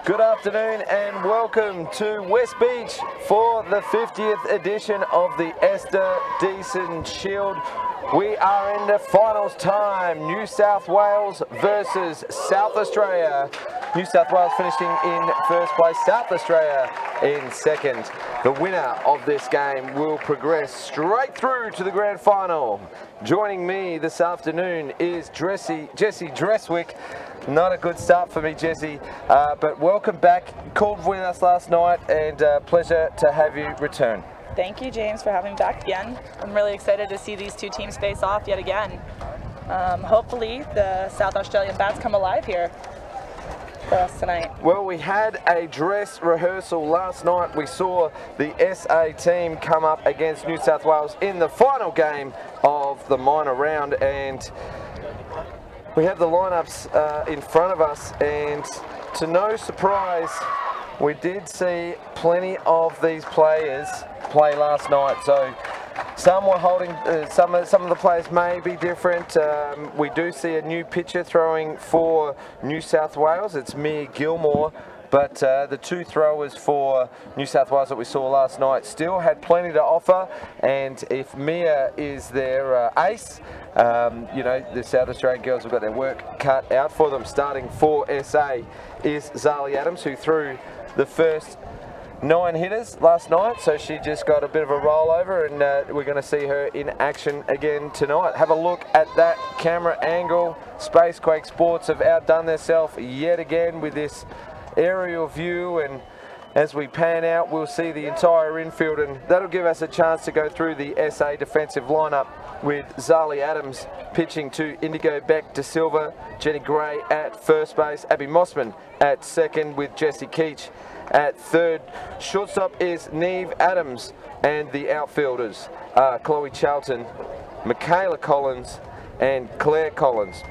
Good afternoon and welcome to West Beach for the 50th edition of the Esther Deason Shield. We are in the finals time, New South Wales versus South Australia. New South Wales finishing in first place, South Australia in second. The winner of this game will progress straight through to the grand final. Joining me this afternoon is Jessie Dresswick. Not a good start for me, Jessie, but welcome back. Called with us last night, and pleasure to have you return. Thank you, James, for having me back again. I'm really excited to see these two teams face off yet again. Hopefully the South Australian bats come alive here for us tonight. Well, we had a dress rehearsal last night. We saw the SA team come up against New South Wales in the final game of the minor round, and we have the lineups in front of us, and to no surprise, we did see plenty of these players play last night. So some were holding, some of the players may be different. We do see a new pitcher throwing for New South Wales. It's Mia Gilmore. But the two throwers for New South Wales that we saw last night still had plenty to offer. And if Mia is their ace, you know, the South Australian girls have got their work cut out for them. Starting for SA is Zali Adams, who threw the first 9 hitters last night. So she just got a bit of a rollover, and we're going to see her in action again tonight. Have a look at that camera angle. Spacequake Sports have outdone themselves yet again with this aerial view, and as we pan out we'll see the entire infield, and that'll give us a chance to go through the SA defensive lineup with Zali Adams pitching to Indigo Beck De Silva, Jenny Gray at first base, Abby Mossman at second with Jessie Keach at third. Shortstop is Neve Adams, and the outfielders are Chloe Charlton, Michaela Collins and Claire Collins.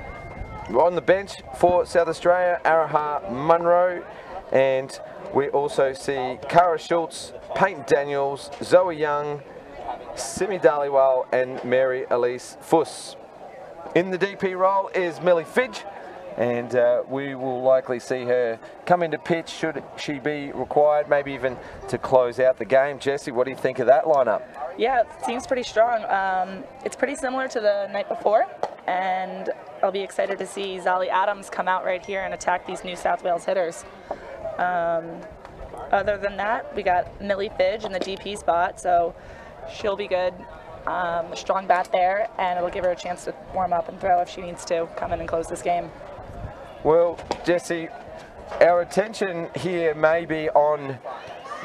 On the bench for South Australia, Araha Munro, and we also see Cara Schultz, Peyton Daniels, Zoe Young, Simi Dhaliwal and Mary Elise Fuss. In the DP role is Millie Fidge, and we will likely see her come into pitch should she be required, maybe even to close out the game. Jessie, what do you think of that lineup? Yeah, it seems pretty strong. It's pretty similar to the night before, and I'll be excited to see Zali Adams come out right here and attack these New South Wales hitters. Other than that, we got Millie Fidge in the DP spot, so she'll be good. A strong bat there, and it'll give her a chance to warm up and throw if she needs to come in and close this game. Well, Jessie, our attention here may be on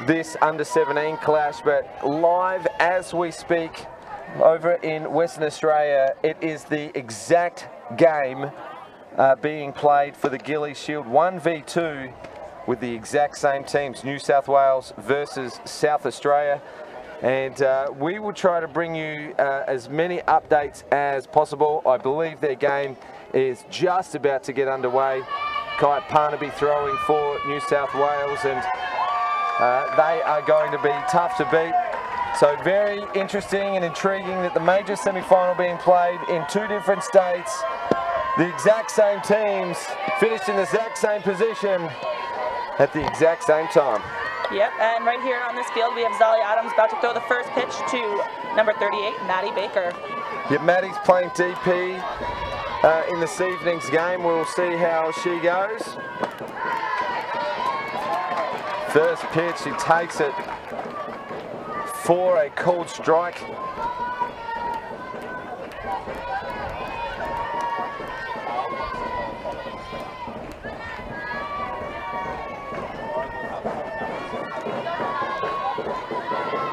this under-17 clash, but live as we speak over in Western Australia, it is the exact game being played for the Gillies Shield 1v2 with the exact same teams, New South Wales versus South Australia. And we will try to bring you as many updates as possible. I believe their game is just about to get underway. Kai Parnaby throwing for New South Wales, and they are going to be tough to beat. So very interesting and intriguing that the major semi-final being played in 2 different states. The exact same teams finished in the exact same position at the exact same time. Yep, and right here on this field we have Zali Adams about to throw the first pitch to number 38, Maddie Baker. Yeah, Maddie's playing DP in this evening's game. We'll see how she goes. First pitch, she takes it for a called strike.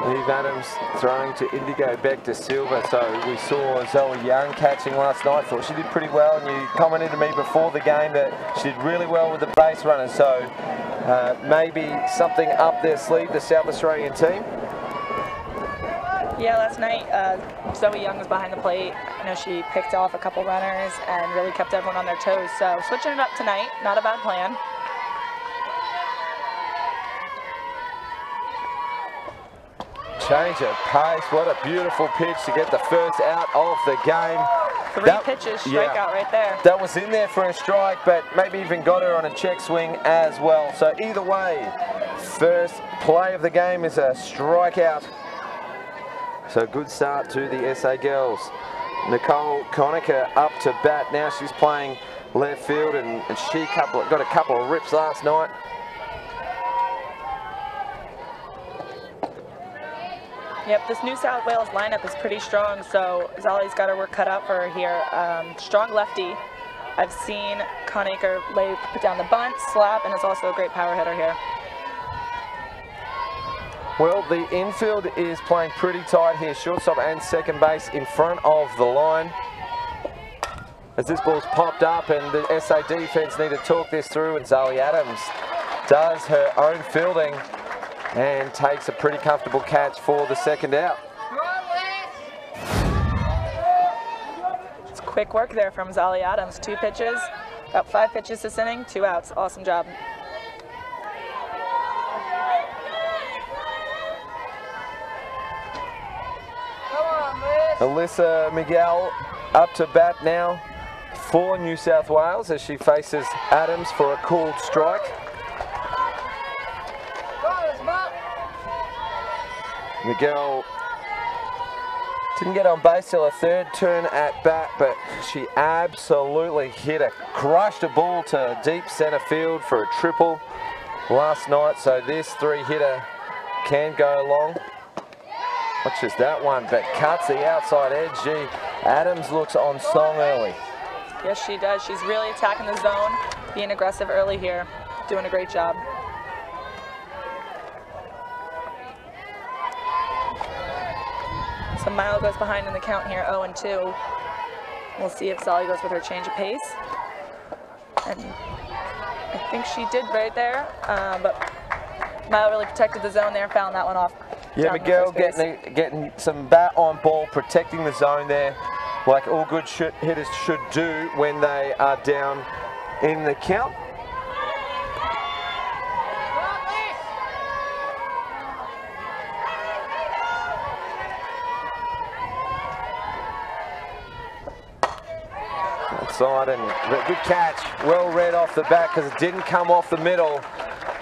Neve Adams throwing to Indigo Beck De Silva. So we saw Zoe Young catching last night. Thought she did pretty well, and you commented to me before the game that she did really well with the base runners. So maybe something up their sleeve, the South Australian team. Yeah, last night Zoe Young was behind the plate. I know she picked off a couple runners and really kept everyone on their toes. So switching it up tonight, not a bad plan. Change of pace. What a beautiful pitch to get the first out of the game. Three pitches, strikeout right there. That was in there for a strike, but maybe even got her on a check swing as well. So either way, first play of the game is a strikeout. So good start to the SA girls. Nicole Conacher up to bat now. She's playing left field, and she got a couple of rips last night. Yep, this New South Wales lineup is pretty strong, so Zali's got her work cut out for her here. Strong lefty. I've seen Conacher put down the bunt, slap, and is also a great power hitter here. Well, the infield is playing pretty tight here. Shortstop and second base in front of the line. As this ball's popped up, and the SA defense need to talk this through, and Zali Adams does her own fielding and takes a pretty comfortable catch for the second out. It's quick work there from Zali Adams. 2 pitches, about 5 pitches this inning, 2 outs. Awesome job. Alyssa Miguel up to bat now for New South Wales as she faces Adams for a called strike. Miguel didn't get on base till her third turn at bat, but she absolutely crushed a ball to deep centre field for a triple last night. So this 3-hitter can go long. Watches that one, but cuts the outside edge. Gee, Adams looks on song early. Yes, she does. She's really attacking the zone, being aggressive early here, doing a great job. So Mile goes behind in the count here, 0-2. We'll see if Zali goes with her change of pace. And I think she did right there, but Mile really protected the zone there, found that one off. Yeah, Miguel getting some bat on ball, protecting the zone there, like all good hitters should do when they are down in the count. Outside, and a good catch, well read off the bat because it didn't come off the middle.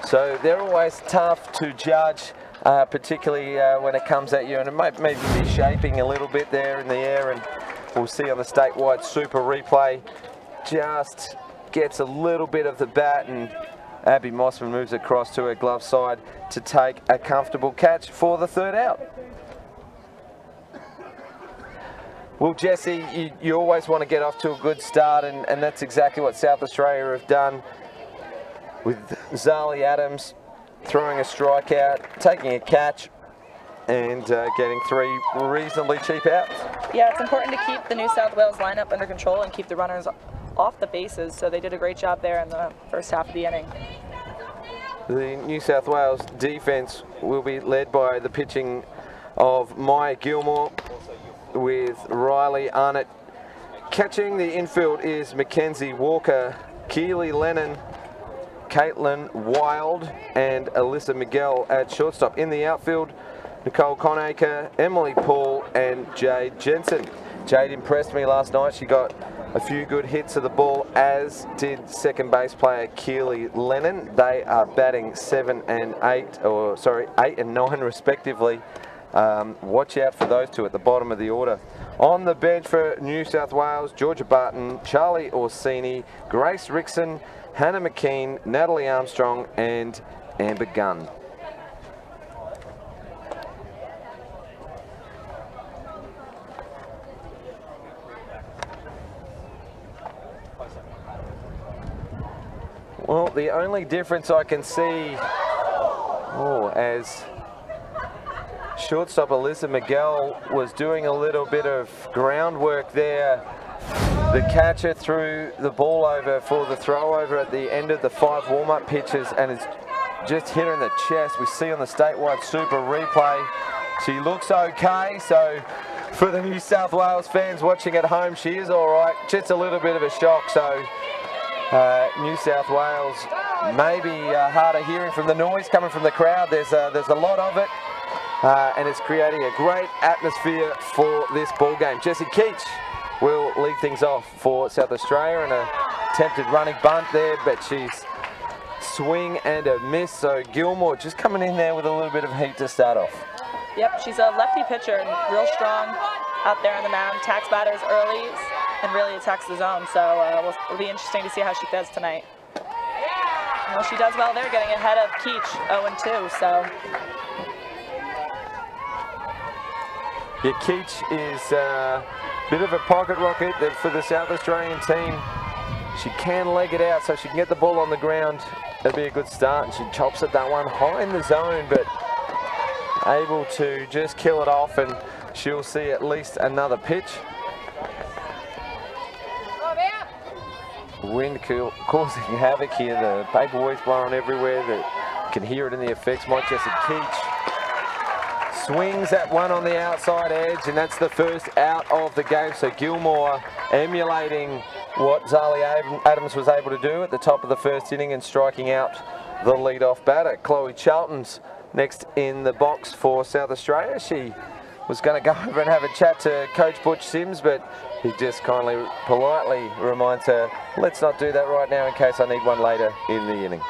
So they're always tough to judge. Particularly when it comes at you, and it might maybe be shaping a little bit there in the air, and we'll see on the statewide super replay, just gets a little bit of the bat, and Abby Mossman moves across to her glove side to take a comfortable catch for the third out. Well, Jesse, you always want to get off to a good start, and that's exactly what South Australia have done with Zali Adams throwing a strikeout, taking a catch, and getting 3 reasonably cheap outs. Yeah, it's important to keep the New South Wales lineup under control and keep the runners off the bases, so they did a great job there in the first half of the inning. The New South Wales defense will be led by the pitching of Maya Gilmore with Riley Arnott. Catching the infield is Mackenzie Walker, Keely Lennon, Caitlin Wild, and Alyssa Miguel at shortstop. In the outfield, Nicole Conacher, Emily Paul, and Jade Jensen. Jade impressed me last night. She got a few good hits of the ball, as did second base player Keely Lennon. They are batting 7 and 8, or sorry, 8 and 9 respectively. Watch out for those two at the bottom of the order. On the bench for New South Wales, Georgia Barton, Charlie Orsini, Grace Rickson, Hannah McKean, Natalie Armstrong, and Amber Gunn. Well, the only difference I can see, as shortstop Alyssa Miguel was doing a little bit of groundwork there. The catcher threw the ball over for the throw over at the end of the 5 warm-up pitches, and it's just hit her in the chest. We see on the statewide super replay, she looks okay. So for the New South Wales fans watching at home, she is all right. Just a little bit of a shock. So New South Wales maybe hard of hearing from the noise coming from the crowd. There's a lot of it. And it's creating a great atmosphere for this ball game. Jesse Keach, will lead things off for South Australia, and a attempted running bunt there, but she's swing and a miss. So Gilmore just coming in there with a little bit of heat to start off. Yep, she's a lefty pitcher and real strong out there on the mound. Attacks batters early and really attacks the zone. So it'll be interesting to see how she does tonight. Well, she does well there, getting ahead of Keach, 0-2. So yeah, Keach is a bit of a pocket rocket for the South Australian team. She can leg it out so she can get the ball on the ground. That'd be a good start. And she chops at that one high in the zone, but able to just kill it off, and she'll see at least another pitch. Wind causing havoc here. The paperweight's blowing everywhere. That can hear it in the effects. Mike Jessup Keach swings at one on the outside edge, and that's the first out of the game. So Gilmore emulating what Zali Adams was able to do at the top of the first inning and striking out the lead-off batter. Chloe Charlton's next in the box for South Australia. She was going to go over and have a chat to Coach Butch Sims, but he just kindly, politely reminds her, let's not do that right now in case I need one later in the inning.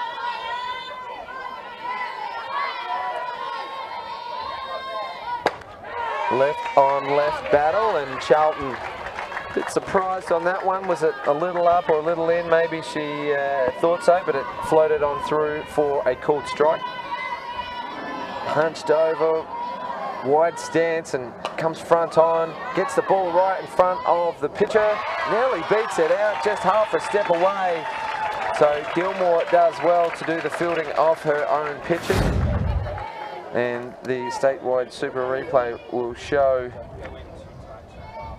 Left on left battle, and Charlton a bit surprised on that one. Was it a little up or a little in? Maybe she thought so, but it floated on through for a called strike. Hunched over, wide stance, and comes front on, gets the ball right in front of the pitcher, nearly beats it out, just half a step away. So Gilmore does well to do the fielding of her own pitches, and the statewide super replay will show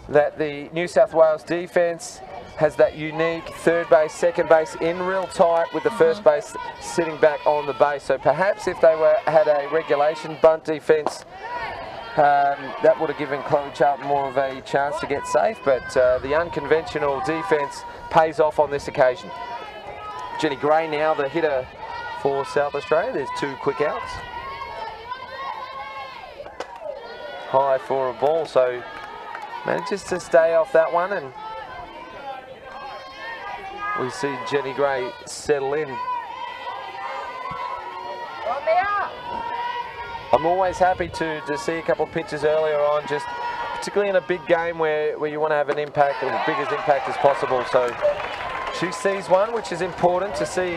that the New South Wales defence has that unique third base, second base in real tight with the first base sitting back on the base. So perhaps if they had a regulation bunt defence, that would have given Chloe Charlton more of a chance to get safe, but the unconventional defence pays off on this occasion. Jenny Gray now the hitter for South Australia. There's two quick outs. High for a ball, so manages to stay off that one, and we see Jenny Gray settle in. I'm always happy to see a couple of pitches earlier on, just particularly in a big game where you want to have an impact, or the biggest impact as possible. So she sees one, which is important to see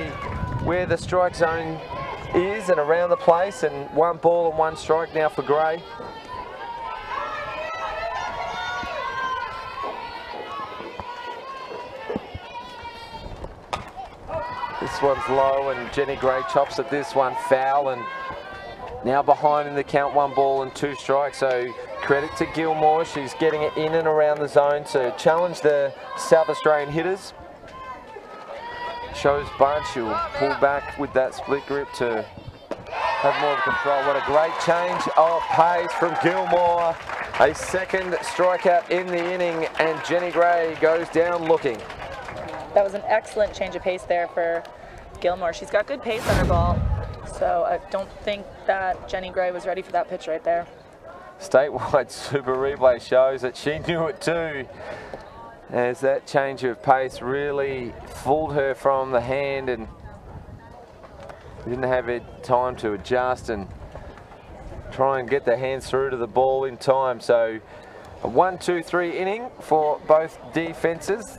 where the strike zone is and around the place, and one ball and one strike now for Gray. This one's low, and Jenny Gray chops at this one, foul, and now behind in the count, 1 ball and 2 strikes. So credit to Gilmore, she's getting it in and around the zone to challenge the South Australian hitters. Shows bunch, she'll pull back with that split grip to have more of control. What a great change of pace from Gilmore. A second strikeout in the inning, and Jenny Gray goes down looking. that was an excellent change of pace there for Gilmore. She's got good pace on her ball, so I don't think that Jenny Gray was ready for that pitch right there. Statewide Super Replay shows that she knew it too, as that change of pace really fooled her from the hand and didn't have time to adjust and try and get the hands through to the ball in time. So a 1-2-3 inning for both defences.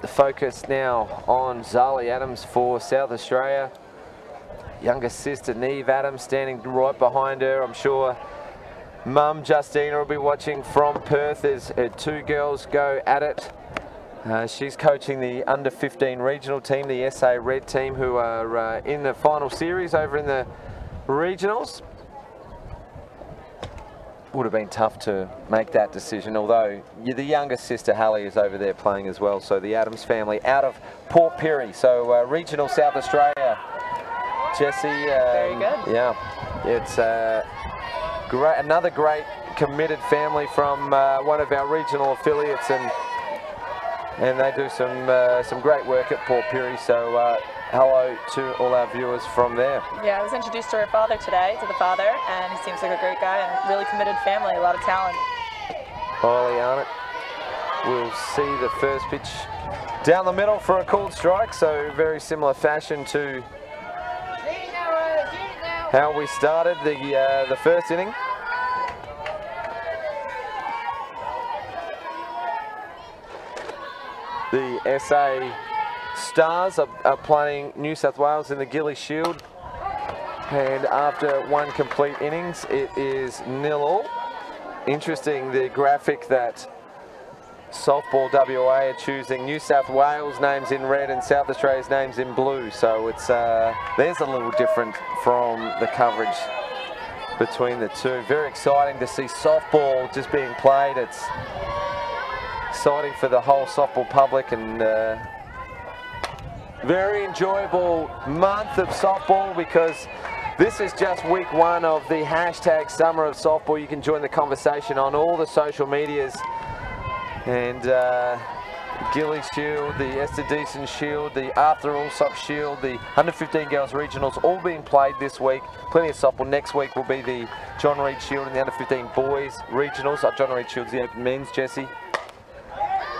The focus now on Zali Adams for South Australia. Younger sister Neve Adams standing right behind her. I'm sure Mum Justina will be watching from Perth as her two girls go at it. She's coaching the under-15 regional team, the SA Red team, who are in the final series over in the regionals. Would have been tough to make that decision, although the younger sister Hallie is over there playing as well. So the Adams family out of Port Pirie. So regional South Australia. Jessie. Very good. Yeah, it's great. Another great committed family from one of our regional affiliates, and they do some great work at Port Pirie. So hello to all our viewers from there. Yeah, I was introduced to her father today, to the father, and he seems like a great guy and really committed family, a lot of talent. Highly on it. we'll see the first pitch down the middle for a called strike, so very similar fashion to how we started the first inning. The SA Stars are playing New South Wales in the Gilly Shield, and after one complete innings, it is 0-0. Interesting, the graphic that Softball WA are choosing New South Wales names in red and South Australia's names in blue, so it's there's a little different from the coverage between the two. Very exciting to see softball just being played. It's exciting for the whole softball public, and very enjoyable month of softball, because this is just week one of the hashtag Summer of Softball. You can join the conversation on all the social medias. And Gilly Shield, the Esther Deason Shield, the Arthur Allsop Shield, the under-15 Girls Regionals all being played this week. Plenty of softball. Next week will be the John Reid Shield and the under-15 Boys Regionals. John Reid Shield's the open men's, Jesse.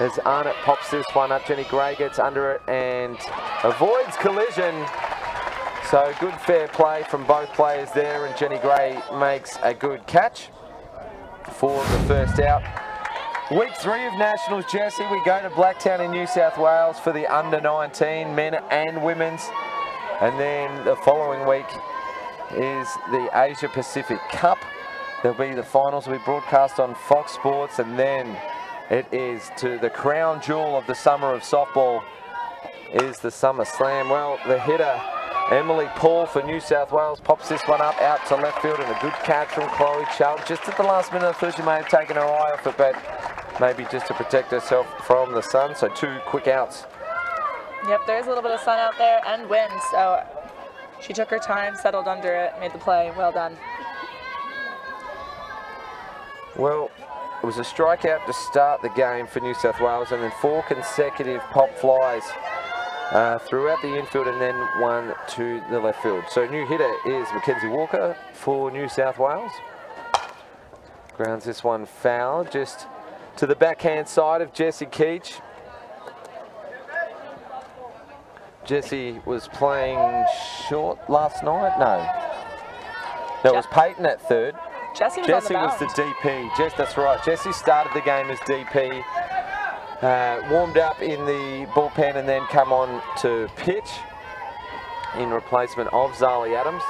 As Arnott pops this one up, Jenny Gray gets under it and avoids collision. So good fair play from both players there, and Jenny Gray makes a good catch for the first out. Week 3 of Nationals, Jesse. We go to Blacktown in New South Wales for the under-19 men and women's. And then the following week is the Asia Pacific Cup. There'll be the finals will be broadcast on Fox Sports, and then it is to the crown jewel of the summer of softball is the Summer Slam. Well, the hitter, Emily Paul for New South Wales, pops this one up out to left field, and a good catch from Chloe Chubb. Just at the last minute, I thought she may have taken her eye off it, but maybe just to protect herself from the sun. So 2 quick outs. Yep, there's a little bit of sun out there and wind, so she took her time, settled under it, made the play. Well done. Well, it was a strikeout to start the game for New South Wales, and then 4 consecutive pop flies throughout the infield, and then 1 to the left field. So new hitter is Mackenzie Walker for New South Wales. Grounds this one foul just to the backhand side of Jessie Keach. Jessie was playing short last night. No, that was Peyton at third. Jessie was the DP. That's right. Jessie started the game as DP, warmed up in the bullpen, and then come on to pitch in replacement of Zali Adams.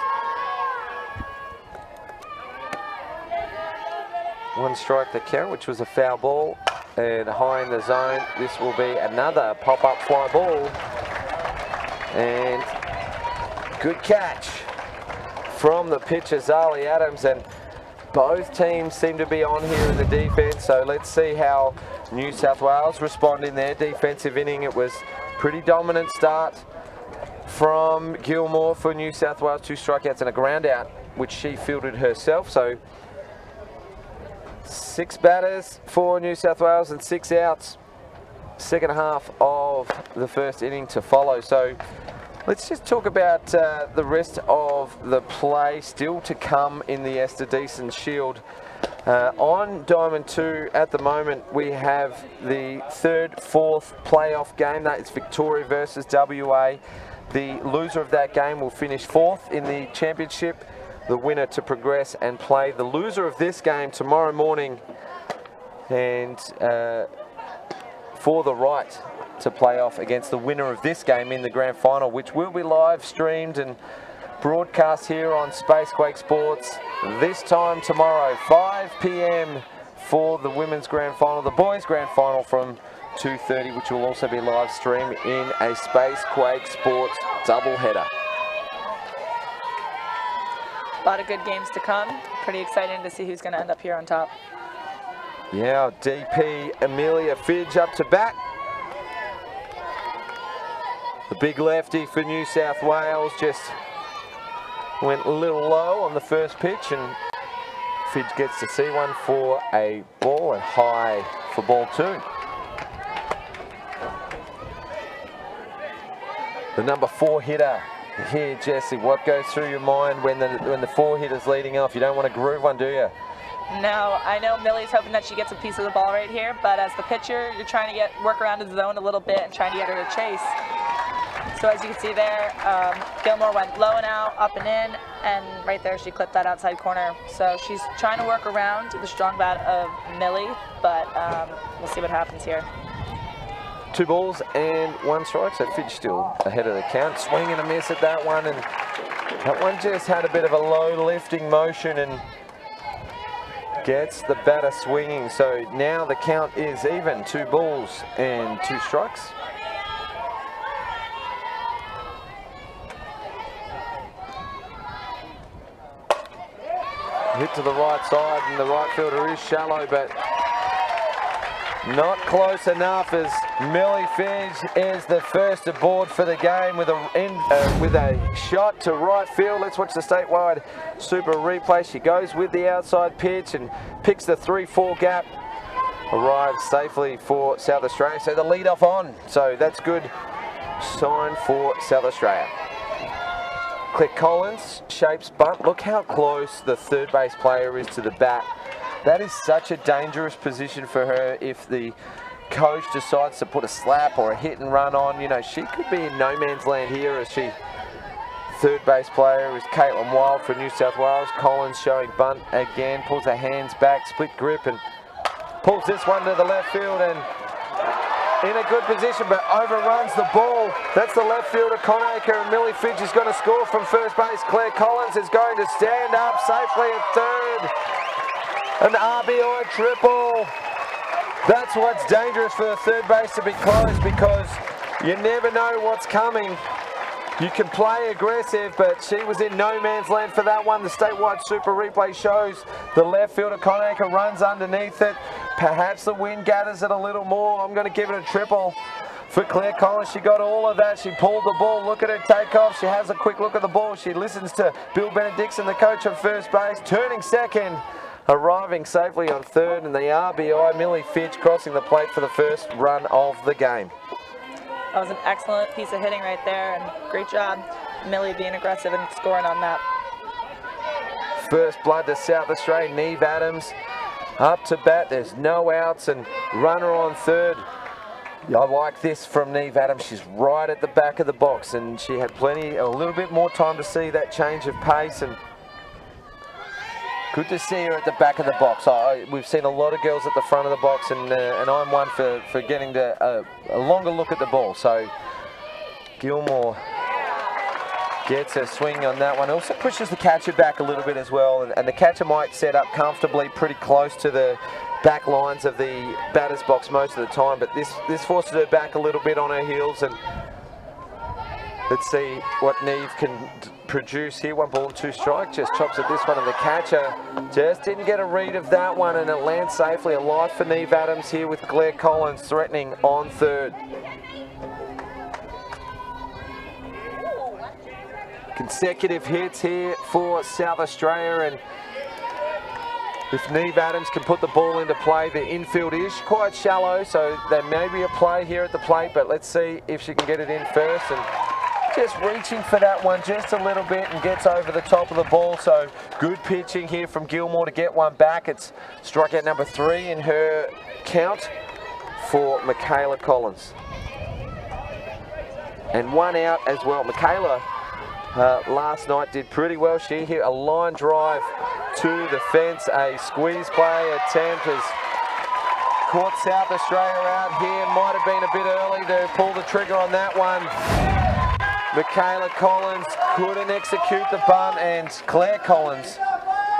1 strike to count, which was a foul ball, and high in the zone. This will be another pop-up fly ball, and good catch from the pitcher Zali Adams, and both teams seem to be on here in the defense, so let's see how New South Wales respond in their defensive inning. It was pretty dominant start from Gilmore for New South Wales, 2 strikeouts and a ground out, which she fielded herself. So 6 batters for New South Wales and 6 outs. Second half of the first inning to follow. So let's just talk about the rest of the play still to come in the Esther Deason Shield. On Diamond 2 at the moment, we have the 3rd, 4th playoff game. That is Victoria versus WA. The loser of that game will finish 4th in the championship. The winner to progress and play the loser of this game tomorrow morning, and for the right to play off against the winner of this game in the grand final, which will be live streamed and broadcast here on Spacequake Sports this time tomorrow, 5 p.m. for the women's grand final. The boys grand final from 2:30, which will also be live streamed in a Spacequake Sports doubleheader. A lot of good games to come. Pretty exciting to see who's going to end up here on top. Yeah, DP Amelia Fidge up to bat. The big lefty for New South Wales just went a little low on the first pitch, and Fidge gets to see one for a ball, and high for ball 2. The number 4 hitter here, Jesse. What goes through your mind when the 4 hitter's leading off? You don't want to groove one, do you? Now, I know Millie's hoping that she gets a piece of the ball right here, but as the pitcher, you're trying to work around the zone a little bit and trying to get her to chase. So as you can see there, Gilmore went low and out, up and in, and right there she clipped that outside corner. So she's trying to work around the strong bat of Millie, but we'll see what happens here. 2 balls and 1 strike, so Fidge still ahead of the count. Swing and a miss at that one, and that one just had a bit of a low lifting motion and gets the batter swinging. So now the count is even, 2 balls and 2 strikes. Hit to the right side, and the right fielder is shallow, but not close enough as Millie Fidge is the first aboard for the game with a shot to right field. Let's watch the statewide super replay. She goes with the outside pitch and picks the 3-4 gap. Arrives safely for South Australia. So the lead off on. So that's good sign for South Australia. Claire Collins shapes bunt. Look how close the third base player is to the bat. That is such a dangerous position for her if the coach decides to put a slap or a hit and run on. You know, she could be in no man's land here as she, third base player is Caitlin Wild for New South Wales. Collins showing bunt again, pulls her hands back, split grip and pulls this one to the left field and in a good position but overruns the ball. That's the left fielder Conacher, and Millie Fidge is going to score from first base. Claire Collins is going to stand up safely at third. An RBI triple. That's what's dangerous for the third base to be close, because you never know what's coming. You can play aggressive, but she was in no man's land for that one. The statewide super replay shows the left fielder Conacher runs underneath it. Perhaps the wind gathers it a little more. I'm going to give it a triple for Claire Collins. She got all of that. She pulled the ball. Look at her take off. She has a quick look at the ball. She listens to Bill Benedictson, the coach of first base, turning second. Arriving safely on third, and the RBI, Millie Fidge crossing the plate for the first run of the game. That was an excellent piece of hitting right there, and great job, Millie, being aggressive and scoring on that. First blood to South Australia. Neve Adams up to bat. There's no outs and runner on third. I like this from Neve Adams. She's right at the back of the box, and she had a little bit more time to see that change of pace, and good to see her at the back of the box. We've seen a lot of girls at the front of the box, and I'm one for getting a longer look at the ball. So Gilmore gets a swing on that one. Also pushes the catcher back a little bit as well, and the catcher might set up comfortably pretty close to the back lines of the batter's box most of the time, but this forces her back a little bit on her heels, and let's see what Neve can produce here. 1 ball and 2 strikes. Just chops at this one, and the catcher just didn't get a read of that one, and it lands safely. A life for Neve Adams here with Claire Collins threatening on third. Consecutive hits here for South Australia, and if Neve Adams can put the ball into play, the infield is quite shallow, so there may be a play here at the plate, but let's see if she can get it in first. And just reaching for that one just a little bit and gets over the top of the ball. So good pitching here from Gilmore to get one back. It's strikeout number 3 in her count for Michaela Collins. And 1 out as well. Michaela last night did pretty well. She hit a line drive to the fence. A squeeze play attempt has caught South Australia out here. Might have been a bit early to pull the trigger on that one. Michaela Collins couldn't execute the bunt, and Claire Collins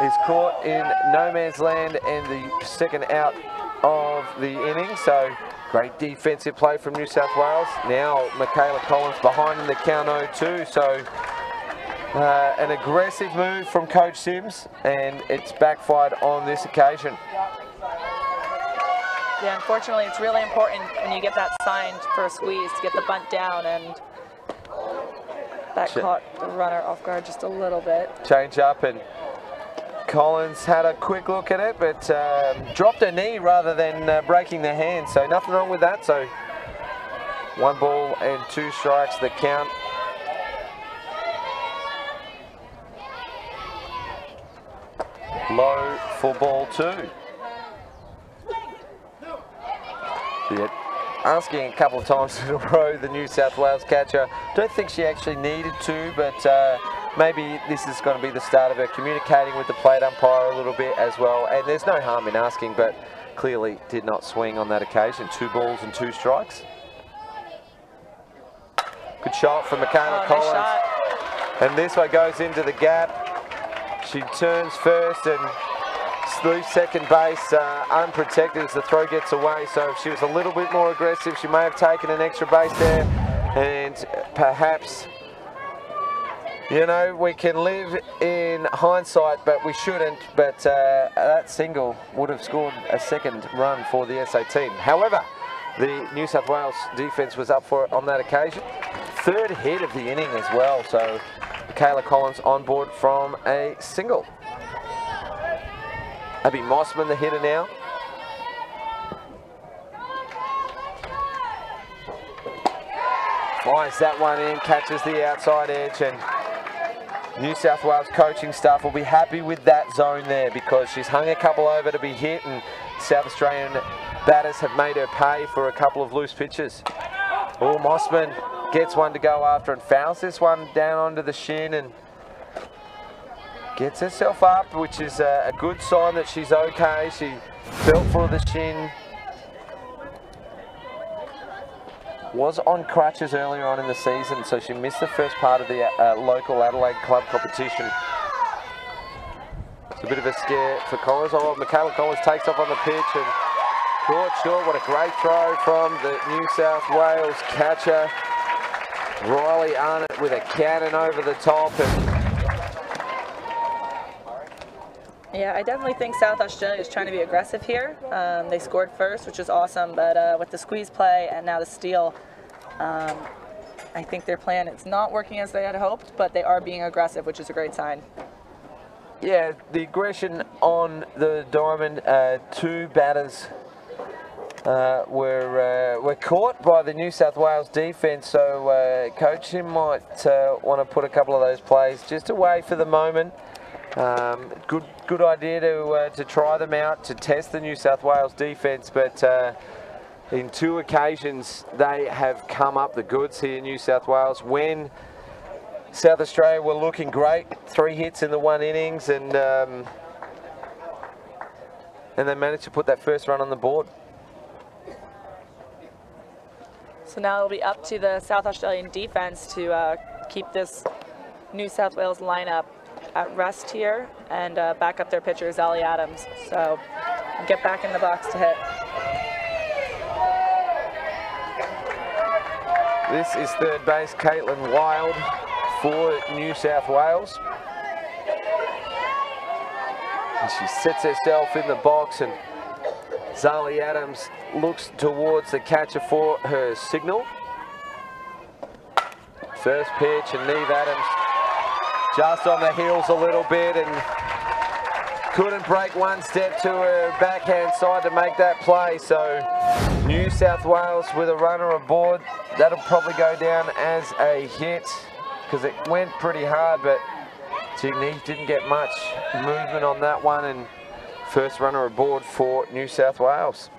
is caught in no man's land and the second out of the inning. So great defensive play from New South Wales. Now Michaela Collins behind in the count 0-2. So an aggressive move from Coach Sims, and it's backfired on this occasion. Yeah, unfortunately, it's really important when you get that signed for a squeeze to get the bunt down, and that caught the runner off guard just a little bit. Change up, and Collins had a quick look at it, but dropped her knee rather than breaking the hand, so nothing wrong with that. So 1 ball and 2 strikes, the count. low for ball 2. Yeah, asking a couple of times in a row, the New South Wales catcher. Don't think she actually needed to, but maybe this is going to be the start of her communicating with the plate umpire a little bit as well. And there's no harm in asking, but clearly did not swing on that occasion. 2 balls and 2 strikes. Good shot from Michaela Collins. Nice shot. And this one goes into the gap. She turns first and leaves second base unprotected as the throw gets away. So if she was a little bit more aggressive, she may have taken an extra base there. And perhaps, you know, we can live in hindsight, but we shouldn't. But that single would have scored a second run for the SA team. However, the New South Wales defence was up for it on that occasion. 3rd hit of the inning as well. So Michaela Collins on board from a single. Abby Mossman, the hitter now. Fires that one in, catches the outside edge, and New South Wales coaching staff will be happy with that zone there because she's hung a couple over to be hit, and South Australian batters have made her pay for a couple of loose pitches. Oh, Mossman gets one to go after and fouls this one down onto the shin and gets herself up, which is a good sign that she's okay. She felt for the shin. Was on crutches earlier on in the season, so she missed the first part of the local Adelaide club competition. It's a bit of a scare for Collins. Oh, Michaela Collins takes off on the pitch and caught short. What a great throw from the New South Wales catcher. Riley Arnott with a cannon over the top. And yeah, I definitely think South Australia is trying to be aggressive here. They scored first, which is awesome, but with the squeeze play and now the steal, I think their plan, it's not working as they had hoped, but they are being aggressive, which is a great sign. Yeah, the aggression on the diamond. 2 batters were caught by the New South Wales defence, so Coach Jim might want to put a couple of those plays just away for the moment. Good idea to try them out, to test the New South Wales defence, but in 2 occasions they have come up the goods here in New South Wales when South Australia were looking great. 3 hits in the 1 innings, and they managed to put that first run on the board. So now it'll be up to the South Australian defence to keep this New South Wales lineup at rest here and back up their pitcher, Zali Adams. So get back in the box to hit. This is 3rd base, Caitlin Wild for New South Wales. And she sets herself in the box, and Zali Adams looks towards the catcher for her signal. First pitch, and Neve Adams just on the heels a little bit and couldn't break 1 step to her backhand side to make that play. So New South Wales with a runner aboard. That'll probably go down as a hit because it went pretty hard, but Neve didn't get much movement on that one, and first runner aboard for New South Wales.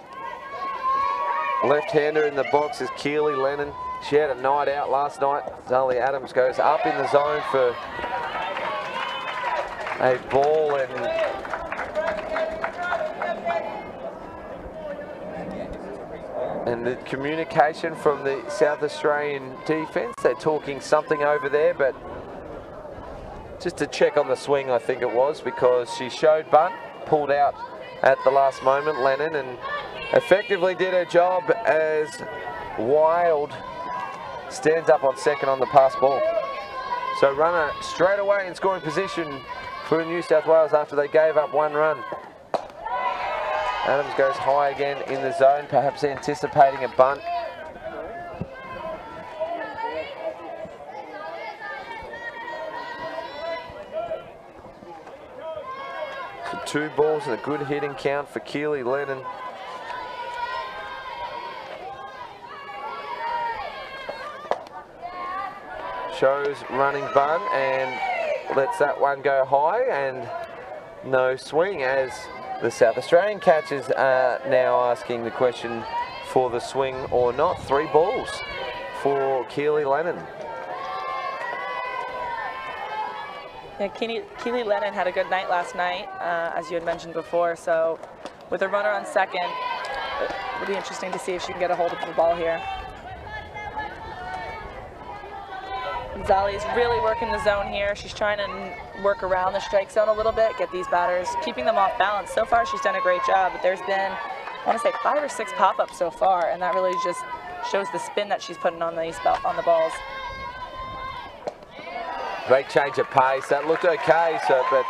Left-hander in the box is Keely Lennon. She had a night out last night. Zali Adams goes up in the zone for a ball, and the communication from the South Australian defence, they're talking something over there, but just to check on the swing, I think it was, because she showed bunt, pulled out at the last moment, Lennon, and effectively did her job as Wild stands up on second on the pass ball. So runner straight away in scoring position for New South Wales after they gave up 1 run. Adams goes high again in the zone, perhaps anticipating a bunt. So 2 balls and a good hitting count for Keely Lennon. Shows running bunt and lets that one go high, and no swing, as the South Australian catchers are now asking the question for the swing or not. 3 balls for Keely Lennon. Yeah, Keely Lennon had a good night last night, as you had mentioned before, so with a runner on second, it'll be interesting to see if she can get a hold of the ball here. Zali is really working the zone here. She's trying to work around the strike zone a little bit, get these batters, keeping them off balance. So far, she's done a great job, but there's been, I want to say, 5 or 6 pop-ups so far, and that really just shows the spin that she's putting on the balls. Great change of pace. That looked okay, but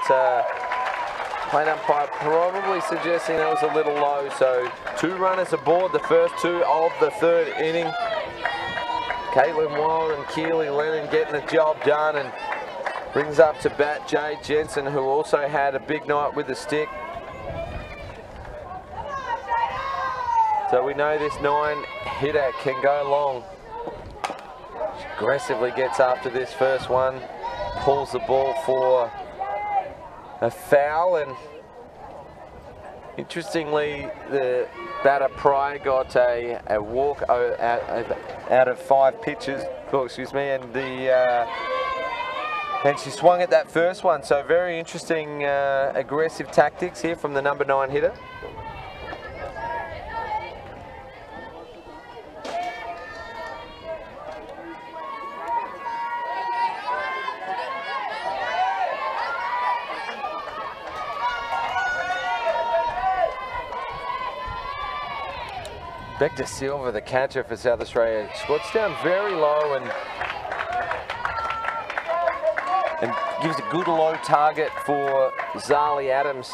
plate umpire probably suggesting that was a little low. So 2 runners aboard, the first 2 of the 3rd inning. Caitlin Wild and Keely Lennon getting the job done, and brings up to bat Jade Jensen, who also had a big night with the stick. So we know this 9-hitter can go long. She aggressively gets after this first one, pulls the ball for a foul, and interestingly, the batter Pryor got a walk out of 5 pitches. Oh, excuse me, and she swung at that first one. So very interesting, aggressive tactics here from the number 9 hitter. Becca Silva, the catcher for South Australia, squats down very low and gives a good low target for Zali Adams.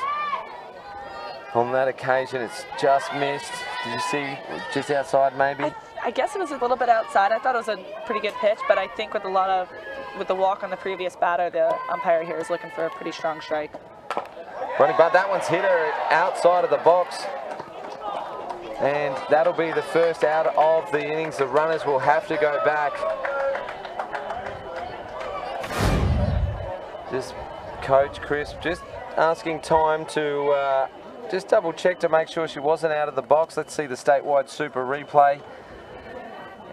On that occasion, it's just missed. Did you see just outside maybe? I guess it was a little bit outside. I thought it was a pretty good pitch, but I think with the walk on the previous batter, the umpire here is looking for a pretty strong strike. Running, but that one's hit her outside of the box. And that'll be the first out of the innings. The runners will have to go back. Just Coach Crisp just asking time to just double check to make sure she wasn't out of the box. Let's see the statewide super replay.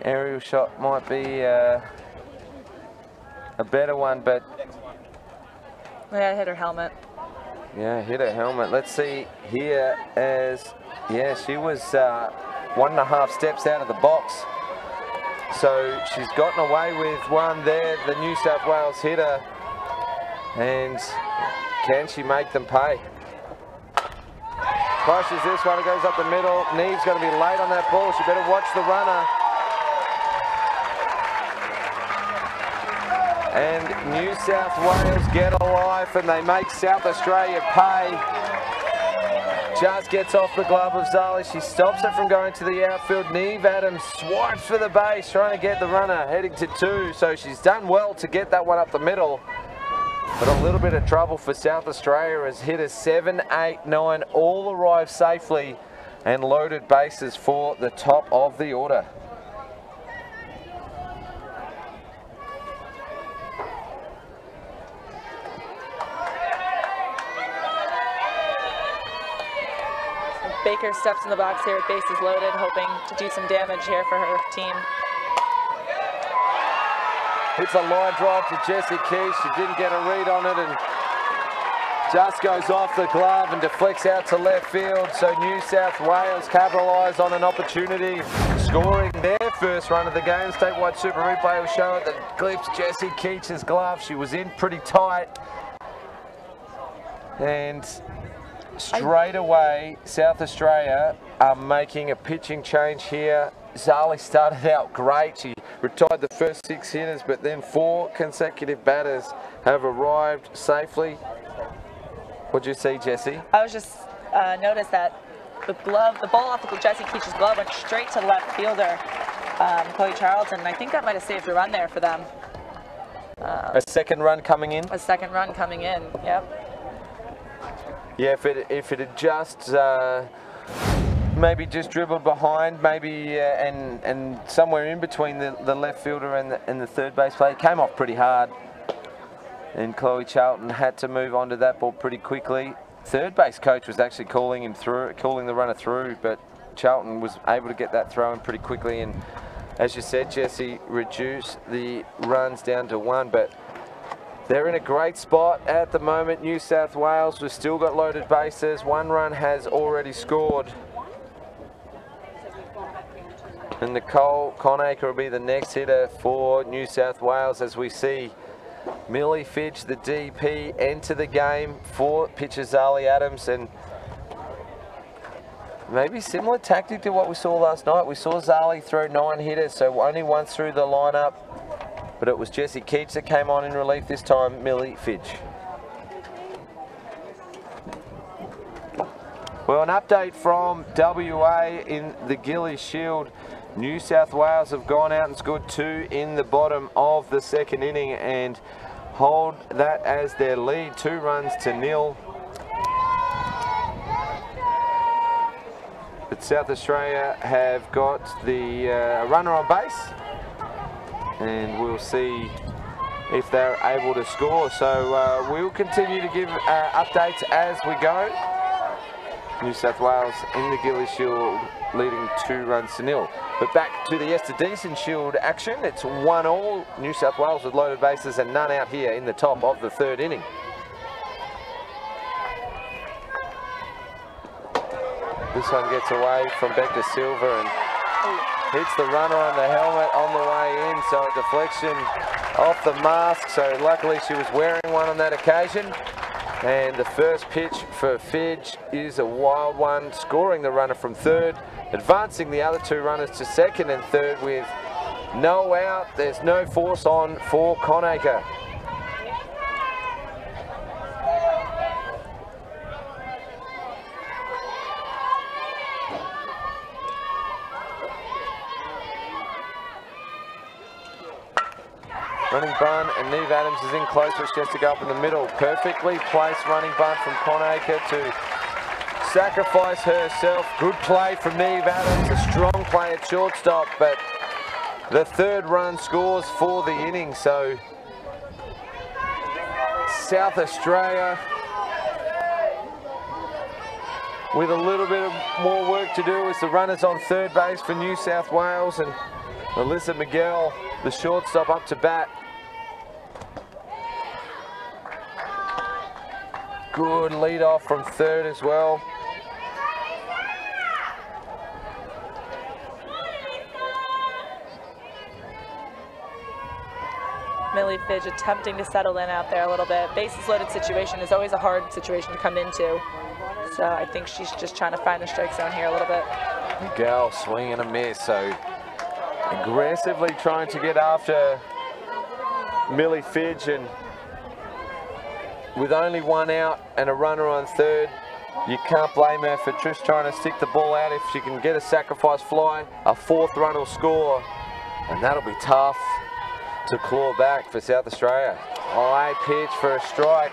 Aerial shot might be a better one, but... Yeah, hit her helmet. Yeah, hit her helmet. Let's see here as... Yeah, she was 1.5 steps out of the box. So she's gotten away with one there, the New South Wales hitter. And can she make them pay? Crushes this one, it goes up the middle. Neve's going to be late on that ball. She better watch the runner. And New South Wales get a life, and they make South Australia pay. Just gets off the glove of Zali. She stops it from going to the outfield. Neve Adams swipes for the base, trying to get the runner, heading to 2. So she's done well to get that one up the middle. But a little bit of trouble for South Australia as hitters 7, 8, 9 all arrive safely and loaded bases for the top of the order. Baker steps in the box here with bases loaded, hoping to do some damage here for her team. Hits a line drive to Jessie Keys. She didn't get a read on it and just goes off the glove and deflects out to left field. So New South Wales capitalise on an opportunity, scoring their first run of the game. Statewide Super Replay will show it that clips Jessie Keach's glove. She was in pretty tight. And straight away, South Australia are making a pitching change here. Zali started out great. She retired the first 6 hitters, but then 4 consecutive batters have arrived safely. What'd you see, Jessie? I was just noticed that the ball off of Jessie Keach's glove went straight to left fielder, Chloe Charlton. And I think that might have saved a run there for them. A second run coming in? A second run coming in, yep. Yeah, if it had just maybe just dribbled behind, maybe and somewhere in between the left fielder and the third base player, it came off pretty hard. And Chloe Charlton had to move on to that ball pretty quickly. Third base coach was actually calling the runner through, but Charlton was able to get that throw in pretty quickly. And as you said, Jesse, reduced the runs down to 1, but they're in a great spot at the moment. New South Wales, we've still got loaded bases. 1 run has already scored. And Nicole Conacher will be the next hitter for New South Wales, as we see Millie Fidge, the DP, enter the game for pitcher Zali Adams. And maybe similar tactic to what we saw last night. We saw Zali throw 9 hitters, so only once through the lineup. But it was Jessie Keach that came on in relief this time, Millie Fidge. Well, an update from WA in the Gillies Shield. New South Wales have gone out and scored 2 in the bottom of the 2nd inning and hold that as their lead, 2 runs to 0. But South Australia have got the runner on base, and we'll see if they're able to score. So we'll continue to give updates as we go. New South Wales in the Gillies Shield leading 2 runs to 0. But back to the Esther Shield action. It's 1-all. New South Wales with loaded bases and none out here in the top of the 3rd inning. This one gets away from Becca Silver and hits the runner on the helmet on the way in, so a deflection off the mask. So luckily she was wearing one on that occasion. And the first pitch for Fidge is a wild one, scoring the runner from 3rd, advancing the other 2 runners to 2nd and 3rd with no out. There's no force on for Conacher. Running bunt, and Neve Adams is in close, which gets to go up in the middle. Perfectly placed running bunt from Conacher to sacrifice herself. Good play from Neve Adams, a strong play at shortstop, but the 3rd run scores for the inning. So South Australia with a little bit more work to do as the runners on 3rd base for New South Wales, and Alyssa Miguel, the shortstop, up to bat. Good lead off from 3rd as well. Millie Fidge attempting to settle in out there a little bit. Bases loaded situation is always a hard situation to come into. So I think she's just trying to find the strike zone here a little bit. Miguel swing and a miss, so aggressively trying to get after Millie Fidge, and with only 1 out and a runner on 3rd, you can't blame her for just trying to stick the ball out. If she can get a sacrifice fly, a 4th run will score, and that'll be tough to claw back for South Australia. High pitch for a strike.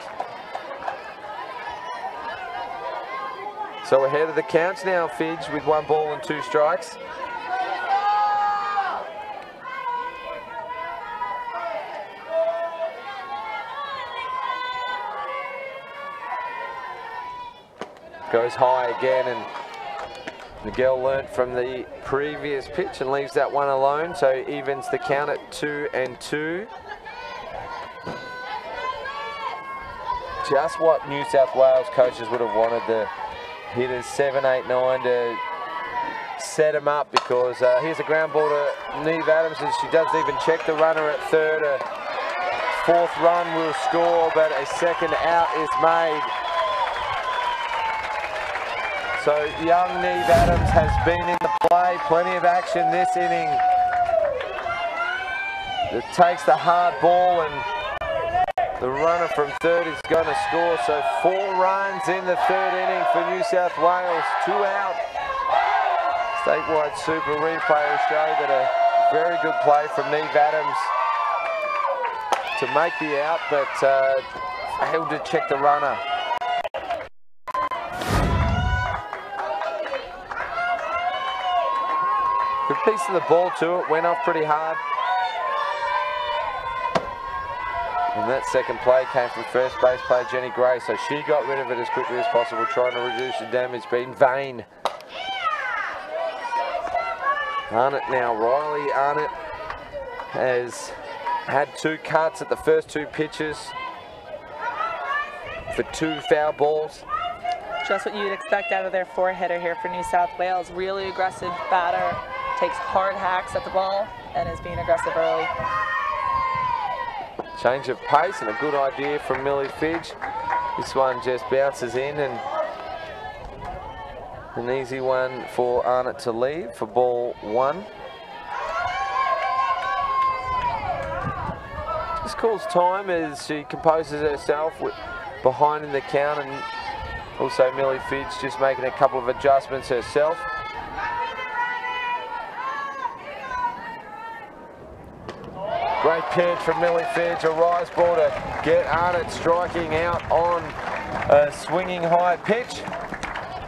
So ahead of the counts now, Fidge, with 1 ball and 2 strikes. Goes high again, and Miguel learnt from the previous pitch and leaves that one alone, so evens the count at 2-2. Just what New South Wales coaches would have wanted the hitters 7, 8, 9 to set them up, because here's a ground ball to Neve Adams, and she doesn't even check the runner at 3rd. A 4th run will score, but a 2nd out is made. So young Neve Adams has been in the play, plenty of action this inning. It takes the hard ball, and the runner from 3rd is going to score. So 4 runs in the 3rd inning for New South Wales, 2 out. Statewide Super Replay will show that a very good play from Neve Adams to make the out, but failed to check the runner. Good piece of the ball too, it went off pretty hard. And that second play came from first base player Jenny Gray, so she got rid of it as quickly as possible, trying to reduce the damage, but in vain. Arnott now, Riley Arnott has had 2 cuts at the first 2 pitches for 2 foul balls. Just what you'd expect out of their 4-hitter here for New South Wales. Really aggressive batter, takes hard hacks at the ball, and is being aggressive early. Change of pace and a good idea from Millie Fidge. This one just bounces in, and an easy one for Arnott to leave for ball 1. This calls time as she composes herself behind in the count, and also Millie Fidge just making a couple of adjustments herself. Great pitch from Millie Fidge, a rise ball to get Arnott striking out on a swinging high pitch.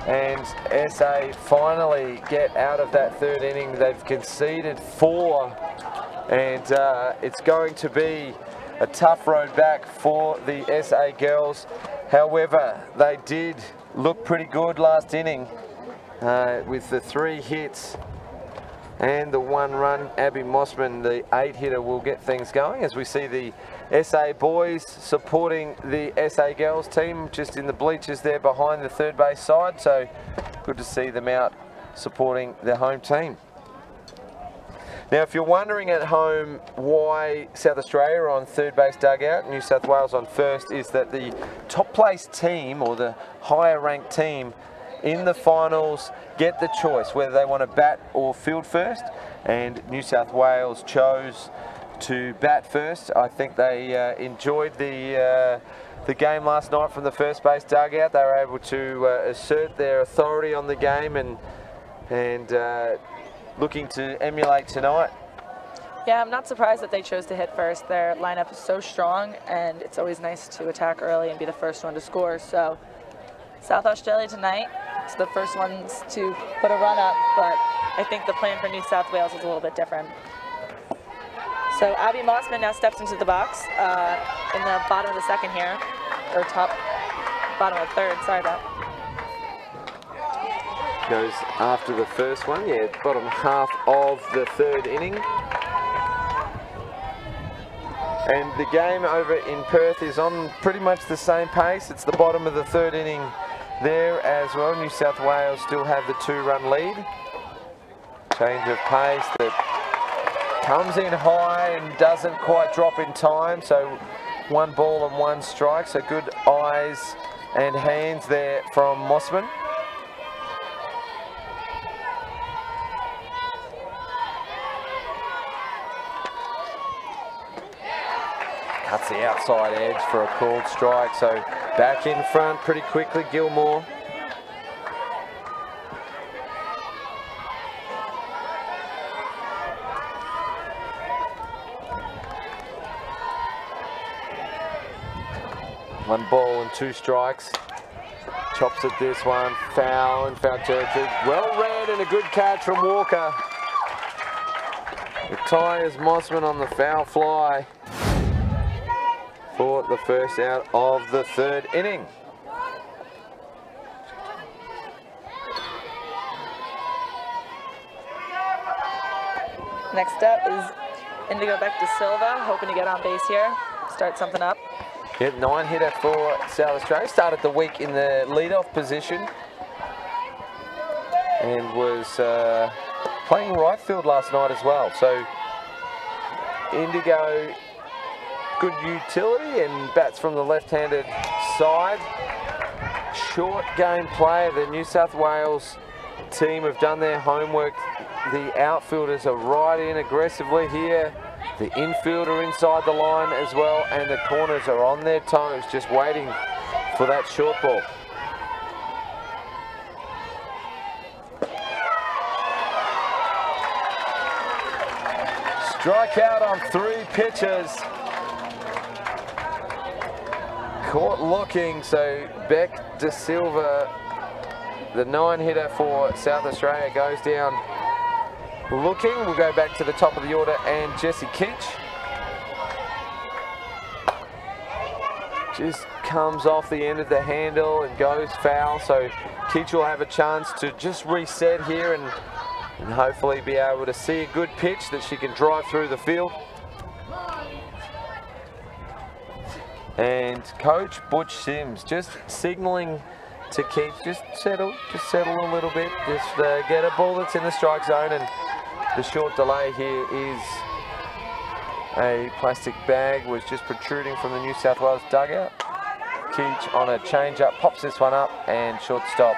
And SA finally get out of that 3rd inning. They've conceded 4, and it's going to be a tough road back for the SA girls. However, they did look pretty good last inning with the 3 hits and the 1 run. Abby Mossman, the 8-hitter, will get things going as we see the SA boys supporting the SA girls team just in the bleachers there behind the third base side. So good to see them out supporting their home team. Now, if you're wondering at home why South Australia are on third base dugout, New South Wales on first, is that the top place team or the higher ranked team in the finals get the choice whether they want to bat or field first, and New South Wales chose to bat first. I think they enjoyed the game last night from the first base dugout. They were able to assert their authority on the game and looking to emulate tonight. Yeah, I'm not surprised that they chose to hit first. Their lineup is so strong, and it's always nice to attack early and be the first one to score. So South Australia tonight, it's the first ones to put a run up, but I think the plan for New South Wales is a little bit different. So Abby Mossman now steps into the box in the bottom of the second here, or bottom of third, sorry about that. Goes after the first one, yeah, bottom half of the third inning. And the game over in Perth is on pretty much the same pace. It's the bottom of the third inning there as well. New South Wales still have the 2-run lead. Change of pace that comes in high and doesn't quite drop in time. So 1 ball and 1 strike. So good eyes and hands there from Mossman. Cuts the outside edge for a called strike, so back in front pretty quickly, Gilmore. One ball and 2 strikes. Chops at this one, foul and foul territory. Well read and a good catch from Walker. Retires Mossman on the foul fly for the first out of the third inning. Next up is Indigo Beck de Silva, hoping to get on base here, start something up. Yeah, 9-hitter for South Australia. Started the week in the leadoff position and was playing right field last night as well. So Indigo, good utility and bats from the left-handed side. Short game play. The New South Wales team have done their homework. The outfielders are right in aggressively here. The infielder inside the line as well, and the corners are on their toes, just waiting for that short ball. Strikeout on 3 pitches. Caught looking, so Beck de Silva, the 9-hitter for South Australia, goes down looking. We'll go back to the top of the order and Jessie Keach. just comes off the end of the handle and goes foul. So Keach will have a chance to just reset here and hopefully be able to see a good pitch that she can drive through the field. And Coach Butch Sims just signalling to Keach, just settle a little bit, just get a ball that's in the strike zone. And the short delay here is a plastic bag was just protruding from the New South Wales dugout. Keach on a change-up, pops this one up, and shortstop.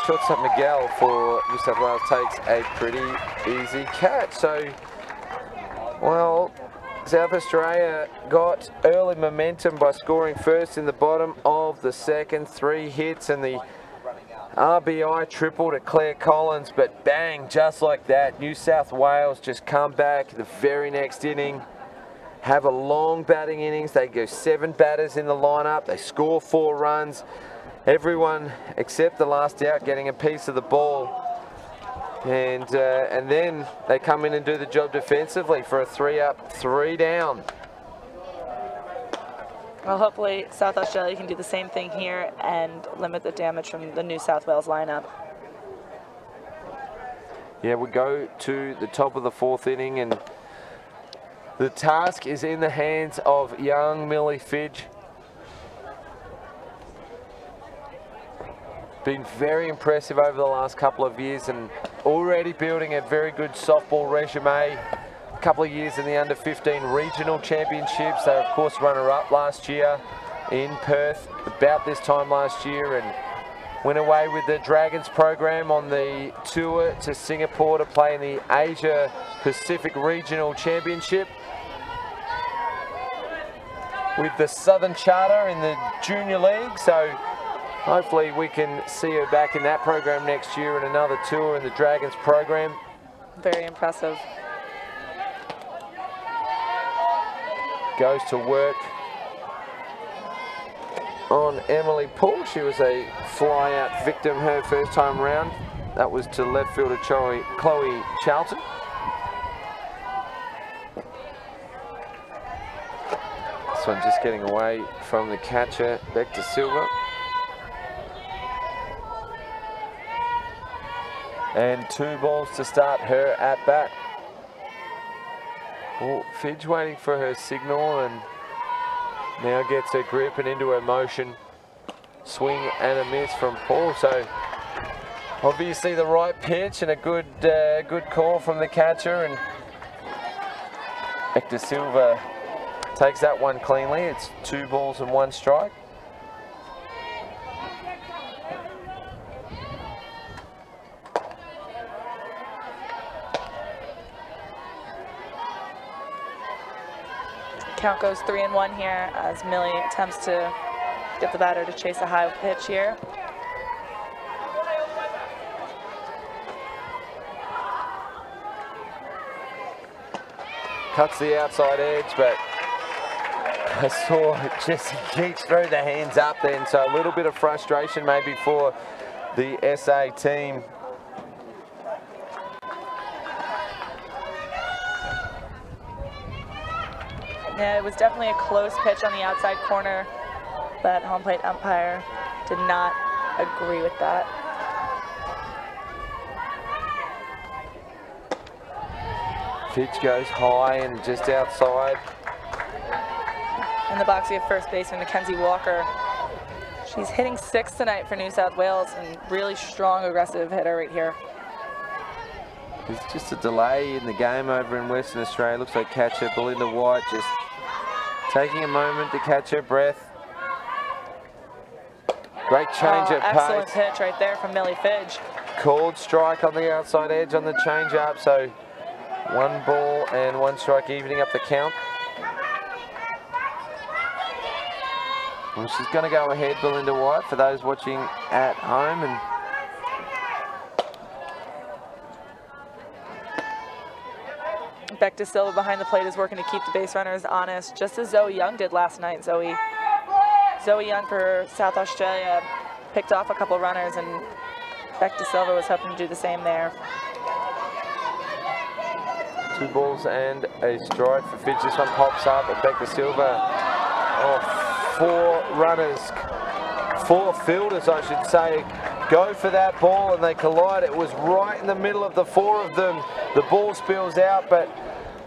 Shortstop Miguel for New South Wales takes a pretty easy catch. So, well, South Australia got early momentum by scoring first in the bottom of the second. 3 hits and the RBI triple to Claire Collins, but bang, just like that, New South Wales just come back the very next inning, have a long batting innings. They go 7 batters in the lineup. They score 4 runs. Everyone except the last out getting a piece of the ball. And then they come in and do the job defensively for a 3 up, 3 down. Well, hopefully South Australia can do the same thing here and limit the damage from the New South Wales lineup. Yeah, we go to the top of the 4th inning, and the task is in the hands of young Millie Fidge. Been very impressive over the last couple of years and already building a very good softball resume. A couple of years in the under-15 regional championships. They were, of course, runner-up last year in Perth about this time last year, and went away with the Dragons program on the tour to Singapore to play in the Asia Pacific Regional Championship with the Southern Charter in the Junior League. So hopefully we can see her back in that program next year and another tour in the Dragons program. Very impressive. Goes to work on Emily Poole. She was a fly-out victim her first time round. That was to left fielder Chloe Charlton. This one just getting away from the catcher, back to Silva. And 2 balls to start her at bat. Well, Fidge waiting for her signal and now gets her grip and into her motion. Swing and a miss from Paul. So obviously the right pitch and a good call from the catcher. And Hector Silva takes that one cleanly. It's 2 balls and 1 strike. Count goes 3-1 here as Millie attempts to get the batter to chase a high pitch here. Cuts the outside edge, but I saw Jessie Keach throw the hands up then, so a little bit of frustration maybe for the SA team. Yeah, it was definitely a close pitch on the outside corner, but home plate umpire did not agree with that. Pitch goes high and just outside. In the box we have first baseman Mackenzie Walker. She's hitting 6 tonight for New South Wales and really strong aggressive hitter right here. There's just a delay in the game over in Western Australia. Looks like catcher Belinda White just taking a moment to catch her breath. Great change at pace. Excellent pitch right there from Millie Fidge. Called strike on the outside edge on the change up. So 1 ball and 1 strike, evening up the count. Well, she's going to go ahead, Belinda White, for those watching at home. And Beck De Silva behind the plate is working to keep the base runners honest, just as Zoe Young did last night. Zoe Young for South Australia picked off a couple runners, and Beck De Silva was hoping to do the same there. 2 balls and a strike for Fidge. This one pops up and back to Silva. Oh, 4 runners, 4 fielders I should say, go for that ball and they collide. It was right in the middle of the 4 of them. The ball spills out, but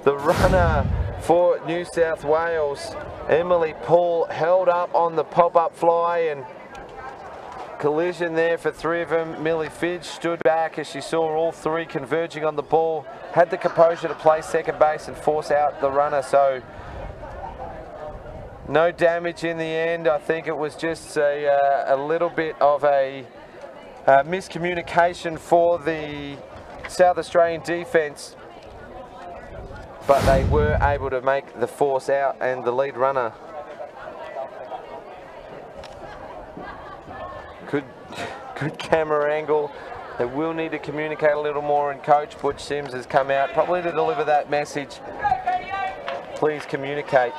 the runner for New South Wales, Emily Paul, held up on the pop-up fly, and collision there for 3 of them. Millie Fidge stood back as she saw all 3 converging on the ball, had the composure to play second base and force out the runner, so no damage in the end. I think it was just a little bit of a miscommunication for the South Australian defence, but they were able to make the force out and the lead runner. Good camera angle. They will need to communicate a little more, and Coach Butch Sims has come out probably to deliver that message. Please communicate.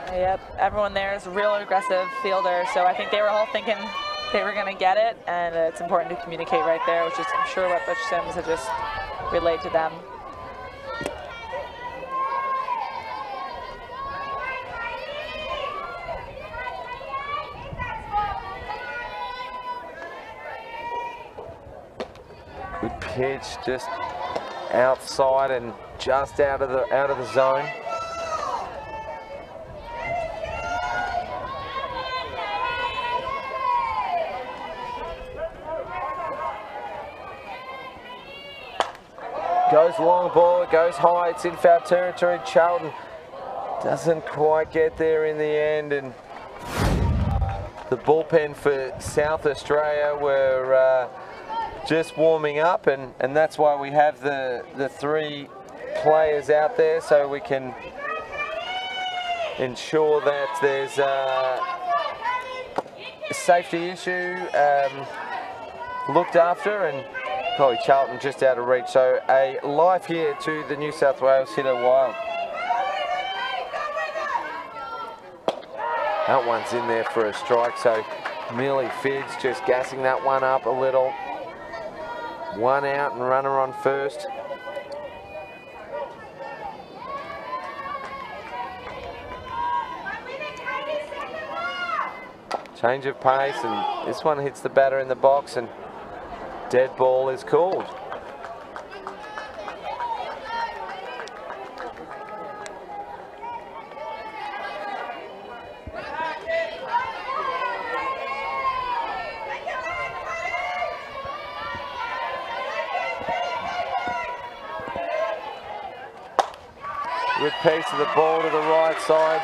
Yep, everyone there is a real aggressive fielder, so I think they were all thinking they were going to get it, and it's important to communicate right there, which is I'm sure what Butch Sims had just relayed to them. Good pitch, just outside and just out of the zone. Goes long ball, it goes high, it's in foul territory. Charlton doesn't quite get there in the end, and the bullpen for South Australia were just warming up, and that's why we have the 3 players out there, so we can ensure that there's a safety issue looked after, and probably Charlton just out of reach. So a life here to the New South Wales hitter Wild. That one's in there for a strike, so Millie Fidge just gassing that one up a little. 1 out and runner on first. Change of pace, and this one hits the batter in the box, and dead ball is called. Good piece of the ball to the right side.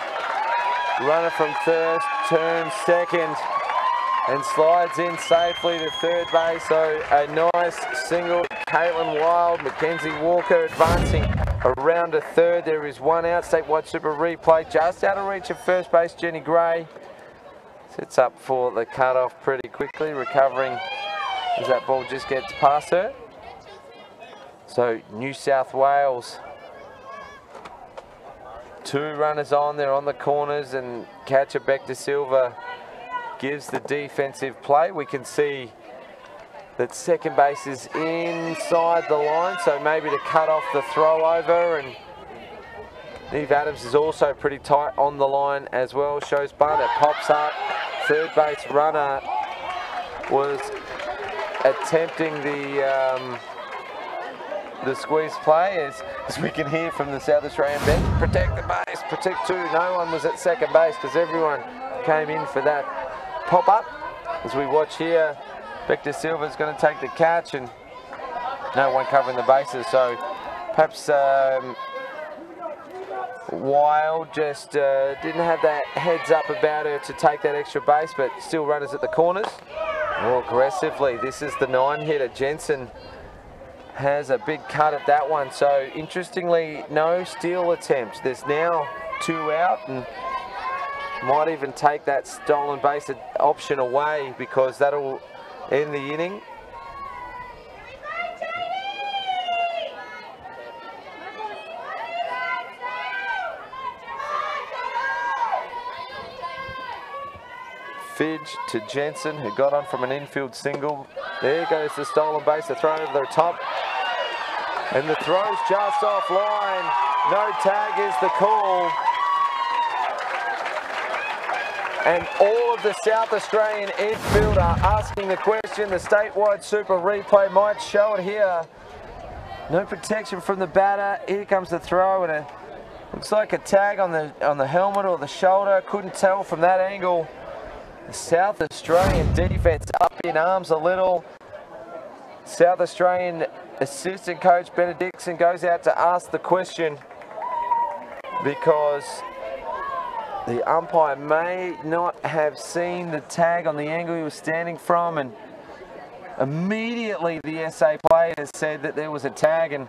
Runner from first turns second and slides in safely to third base. So a nice single. Caitlin Wild, Mackenzie Walker advancing around to third. There is 1 out. Statewide Super replay just out of reach of first base. Jenny Gray sets up for the cutoff pretty quickly, recovering as that ball just gets past her. So New South Wales, 2 runners on, they're on the corners, and catcher Bector Silva gives the defensive play. We can see that second base is inside the line, so maybe to cut off the throw over, and Eve Adams is also pretty tight on the line as well. Shows bunt, it pops up. Third base runner was attempting the squeeze play, as we can hear from the South Australian bench. Protect the base, protect 2. No one was at second base because everyone came in for that pop-up. As we watch here, Bector Silva's going to take the catch, and no one covering the bases. So perhaps Wild just didn't have that heads up about her to take that extra base, but still runners at the corners. More aggressively, this is the 9-hitter. Jensen has a big cut at that one. So interestingly, no steal attempts. There's now 2 out, and might even take that stolen base option away, because that'll end the inning. Fidge to Jensen, who got on from an infield single. There goes the stolen base, the throw over the top. And the throw's just offline. No tag is the call. And all of the South Australian infield are asking the question. The statewide super replay might show it here. No protection from the batter. Here comes the throw, and it looks like a tag on the helmet or the shoulder. Couldn't tell from that angle. The South Australian defense up in arms a little. South Australian assistant coach Benedictson goes out to ask the question because the umpire may not have seen the tag on the angle he was standing from, and immediately the SA players said that there was a tag. And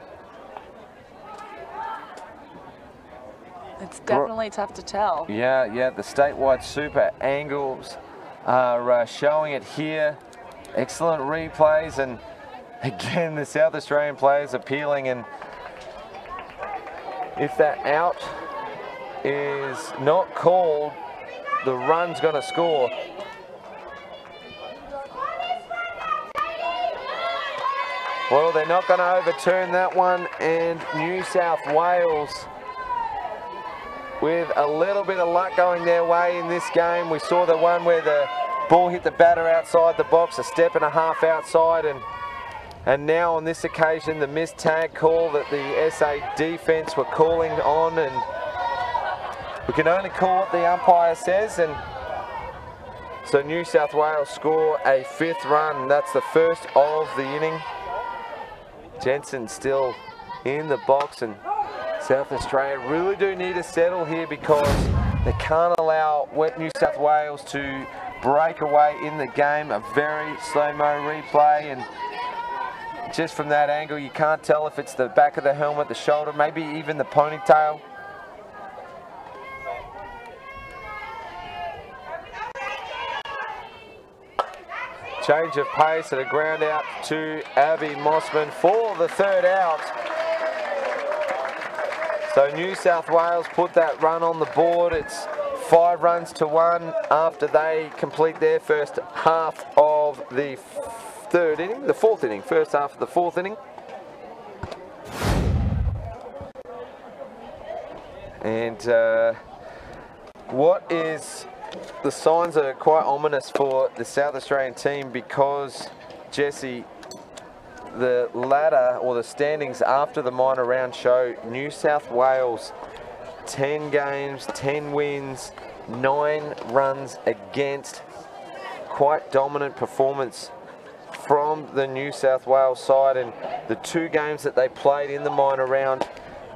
it's definitely tough to tell. Yeah, the statewide super angles are showing it here. Excellent replays, and again the South Australian players appealing, and if that out is not called, the run's going to score. Well, they're not going to overturn that one, and New South Wales, with a little bit of luck going their way in this game. We saw the one where the ball hit the batter outside the box, a step and a half outside, and now on this occasion the missed tag call that the SA defence were calling on, and we can only call what the umpire says. And so New South Wales score a 5th run. That's the first of the inning. Jensen still in the box, and South Australia really do need to settle here because they can't allow New South Wales to break away in the game. A very slow-mo replay, and just from that angle you can't tell if it's the back of the helmet, the shoulder, maybe even the ponytail. Change of pace and a ground out to Abby Mossman for the 3rd out. So New South Wales put that run on the board. It's 5 runs to 1 after they complete their first half of the 3rd inning, the 4th inning, first half of the 4th inning. And what is... the signs are quite ominous for the South Australian team because, Jesse, the ladder or the standings after the minor round show New South Wales 10 games, 10 wins, 9 runs against. Quite dominant performance from the New South Wales side, and the 2 games that they played in the minor round,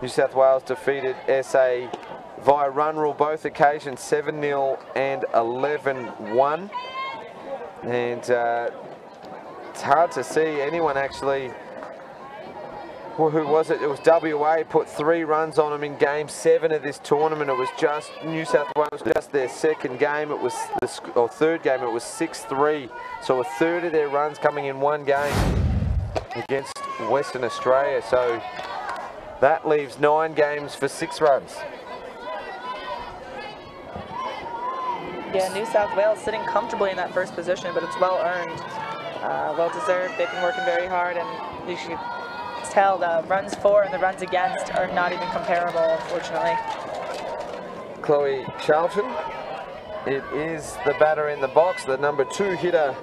New South Wales defeated SA via run rule both occasions, 7-0 and 11-1. And it's hard to see anyone actually, well, who was it? It was WA put 3 runs on them in game 7 of this tournament. It was just New South Wales, just their 2nd game. It was or 3rd game. It was 6-3. So a 1/3 of their runs coming in 1 game against Western Australia. So that leaves 9 games for 6 runs. Yeah, New South Wales sitting comfortably in that first position, but it's well earned, well deserved. They've been working very hard, and you should tell the runs for and the runs against are not even comparable, unfortunately. Chloe Charlton, it is the batter in the box, the number 2 hitter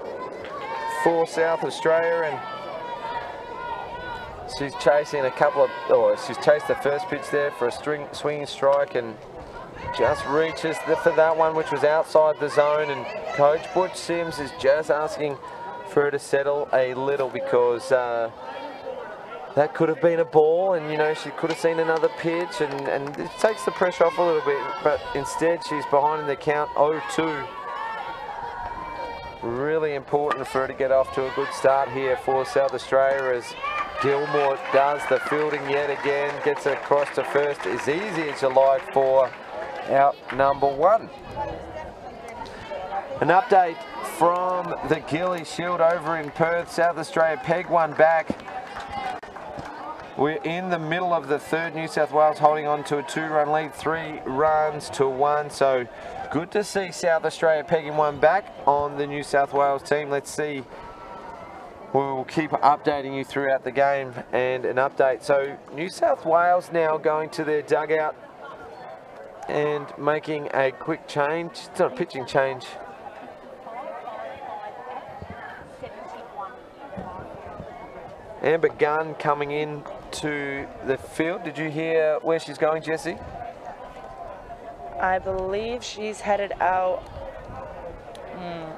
for South Australia, and she's chasing a couple of, she's chased the first pitch there for a swinging strike, and just reaches for that one, which was outside the zone. And Coach Butch Sims is just asking for her to settle a little because that could have been a ball, and you know, she could have seen another pitch, and it takes the pressure off a little bit, but instead she's behind in the count 0-2. Really important for her to get off to a good start here for South Australia, as Gilmore does the fielding yet again, gets across to first as easy as you like for out number 1. An update from the Gilly Shield over in Perth. South Australia peg 1 back. We're in the middle of the 3rd. New South Wales holding on to a 2-run lead, 3 runs to 1. So good to see South Australia pegging 1 back on the New South Wales team. Let's see We will keep updating you throughout the game and an update. So New South Wales now going to their dugout and making a quick change. It's not a pitching change. Amber Gunn coming in to the field. Did you hear where she's going, Jessie? I believe she's headed out.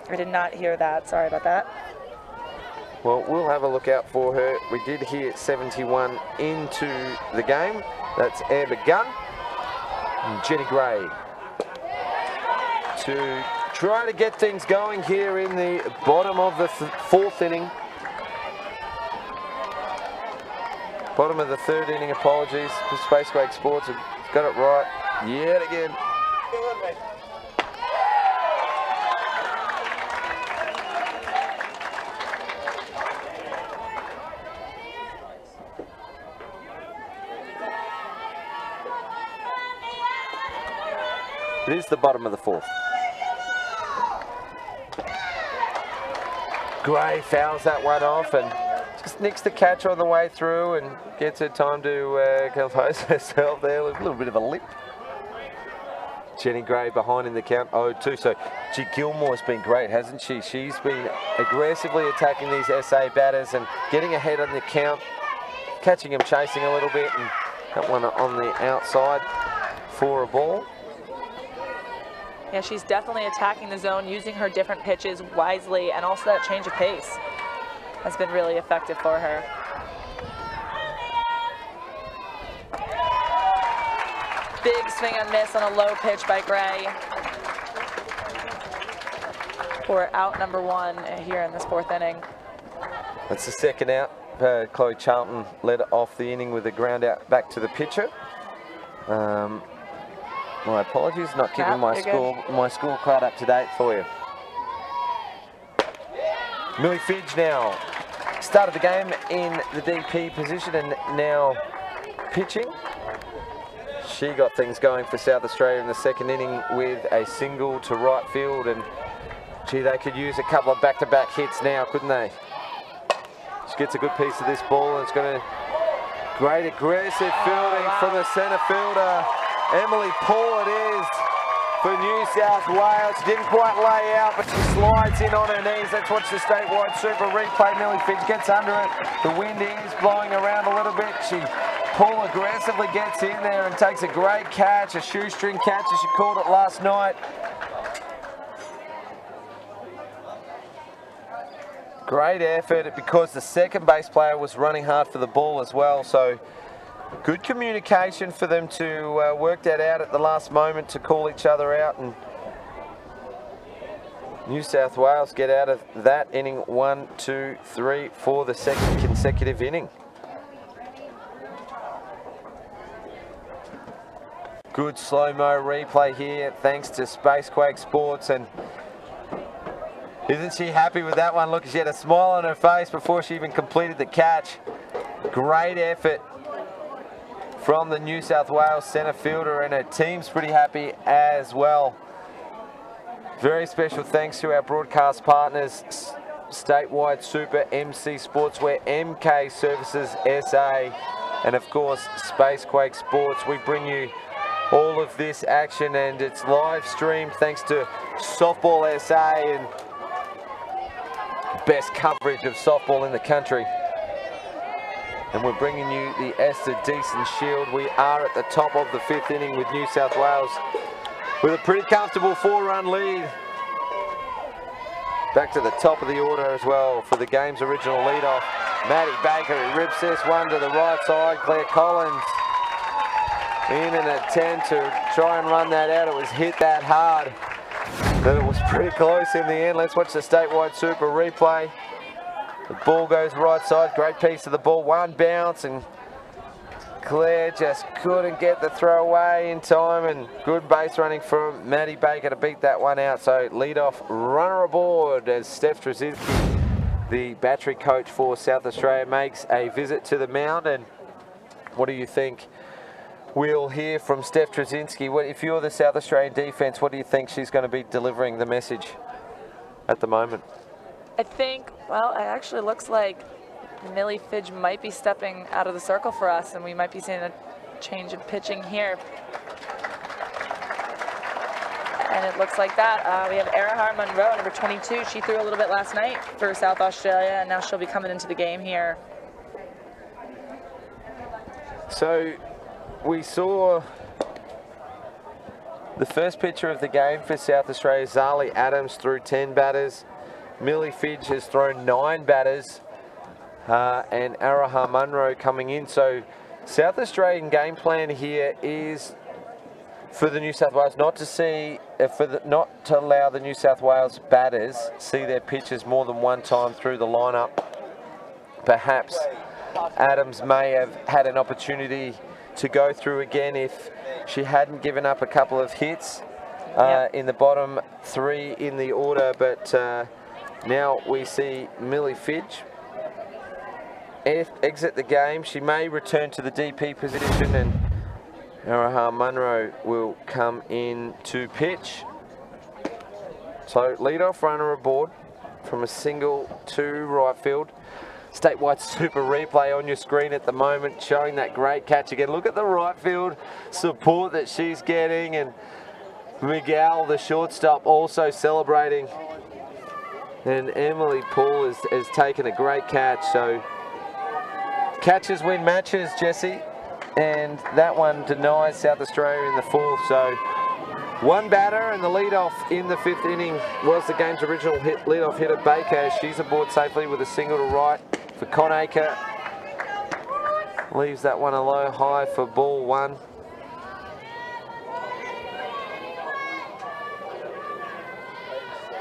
I did not hear that. Sorry about that. Well, we'll have a look out for her. We did hear 71 into the game. That's Amber Gunn and Jenny Gray to try to get things going here in the bottom of the fourth inning. Bottom of the third inning, apologies. Spacequake Sports have got it right yet again. It is the bottom of the fourth. Gray fouls that one off and just nicks the catch on the way through and gets her time to compose herself there. A little bit of a lip. Jenny Gray behind in the count 0-2. So G Gilmore's been great, hasn't she? She's been aggressively attacking these SA batters and getting ahead on the count, catching them chasing a little bit, and that one on the outside for a ball. Yeah, she's definitely attacking the zone, using her different pitches wisely, and also that change of pace has been really effective for her. Big swing and miss on a low pitch by Gray for out number one here in this fourth inning. That's the second out. Chloe Charlton led off the inning with a ground out back to the pitcher. My apologies, not keeping my scorecard up to date for you. Millie Fidge now started the game in the DP position and now pitching. She got things going for South Australia in the second inning with a single to right field, and gee, they could use a couple of back-to-back hits now, couldn't they? She gets a good piece of this ball, and it's going to great aggressive fielding from the centre fielder. Emily Paul it is for New South Wales. She didn't quite lay out, but she slides in on her knees. Let's watch the statewide super replay. Millie Fidge gets under it. The wind is blowing around a little bit. Paul aggressively gets in there and takes a great catch, a shoestring catch as she called it last night. Great effort because the second base player was running hard for the ball as well. So good communication for them to work that out at the last moment to call each other out, and New South Wales get out of that inning 1, 2, 3 for the second consecutive inning. Good slow-mo replay here thanks to Spacequake Sports, and isn't she happy with that one? Look, she had a smile on her face before she even completed the catch. Great effort from the New South Wales centre fielder, and her team's pretty happy as well. Very special thanks to our broadcast partners, Statewide Super, MC Sportswear, MK Services SA, and of course Spacequake Sports. We bring you all of this action, and it's live streamed thanks to Softball SA and best coverage of softball in the country. And we're bringing you the Esther Deason Shield. We are at the top of the fifth inning with New South Wales with a pretty comfortable 4-run lead. Back to the top of the order as well for the game's original leadoff. Maddie Baker rips this one to the right side. Claire Collins in an attempt to try and run that out. It was hit that hard that it was pretty close in the end. Let's watch the Statewide Super replay. The ball goes right side, great piece of the ball, one bounce, and Claire just couldn't get the throw away in time, and good base running from Maddie Baker to beat that one out. So leadoff runner aboard as Steph Trzynski, the battery coach for South Australia, makes a visit to the mound. And what do you think we'll hear from Steph Trzynski? If you're the South Australian defence, what do you think she's going to be delivering the message at the moment? I think, well, it actually looks like Millie Fidge might be stepping out of the circle for us, and we might be seeing a change of pitching here. And it looks like that. We have Erahar Monroe, number 22. She threw a little bit last night for South Australia, and now she'll be coming into the game here. So we saw the first pitcher of the game for South Australia, Zali Adams, threw 10 batters. Millie Fidge has thrown 9 batters, and Erahar Monroe coming in. So South Australian game plan here is for the New South Wales not to allow the New South Wales batters see their pitches more than one time through the lineup. Perhaps Adams may have had an opportunity to go through again if she hadn't given up a couple of hits in the bottom 3 in the order, but now we see Millie Fidge exit the game. She may return to the DP position, and Erahar Monroe will come in to pitch. So leadoff runner aboard from a single to right field. Statewide Super replay on your screen at the moment, showing that great catch again. Look at the right field support that she's getting, and Miguel, the shortstop, also celebrating. And Emily Paul has taken a great catch. So catches win matches, Jesse, and that one denies South Australia in the 4th. So one batter, and the leadoff in the 5th inning was the game's original leadoff hitter, Baker. She's aboard safely with a single to right for Conacher. Leaves that one a low high for ball 1.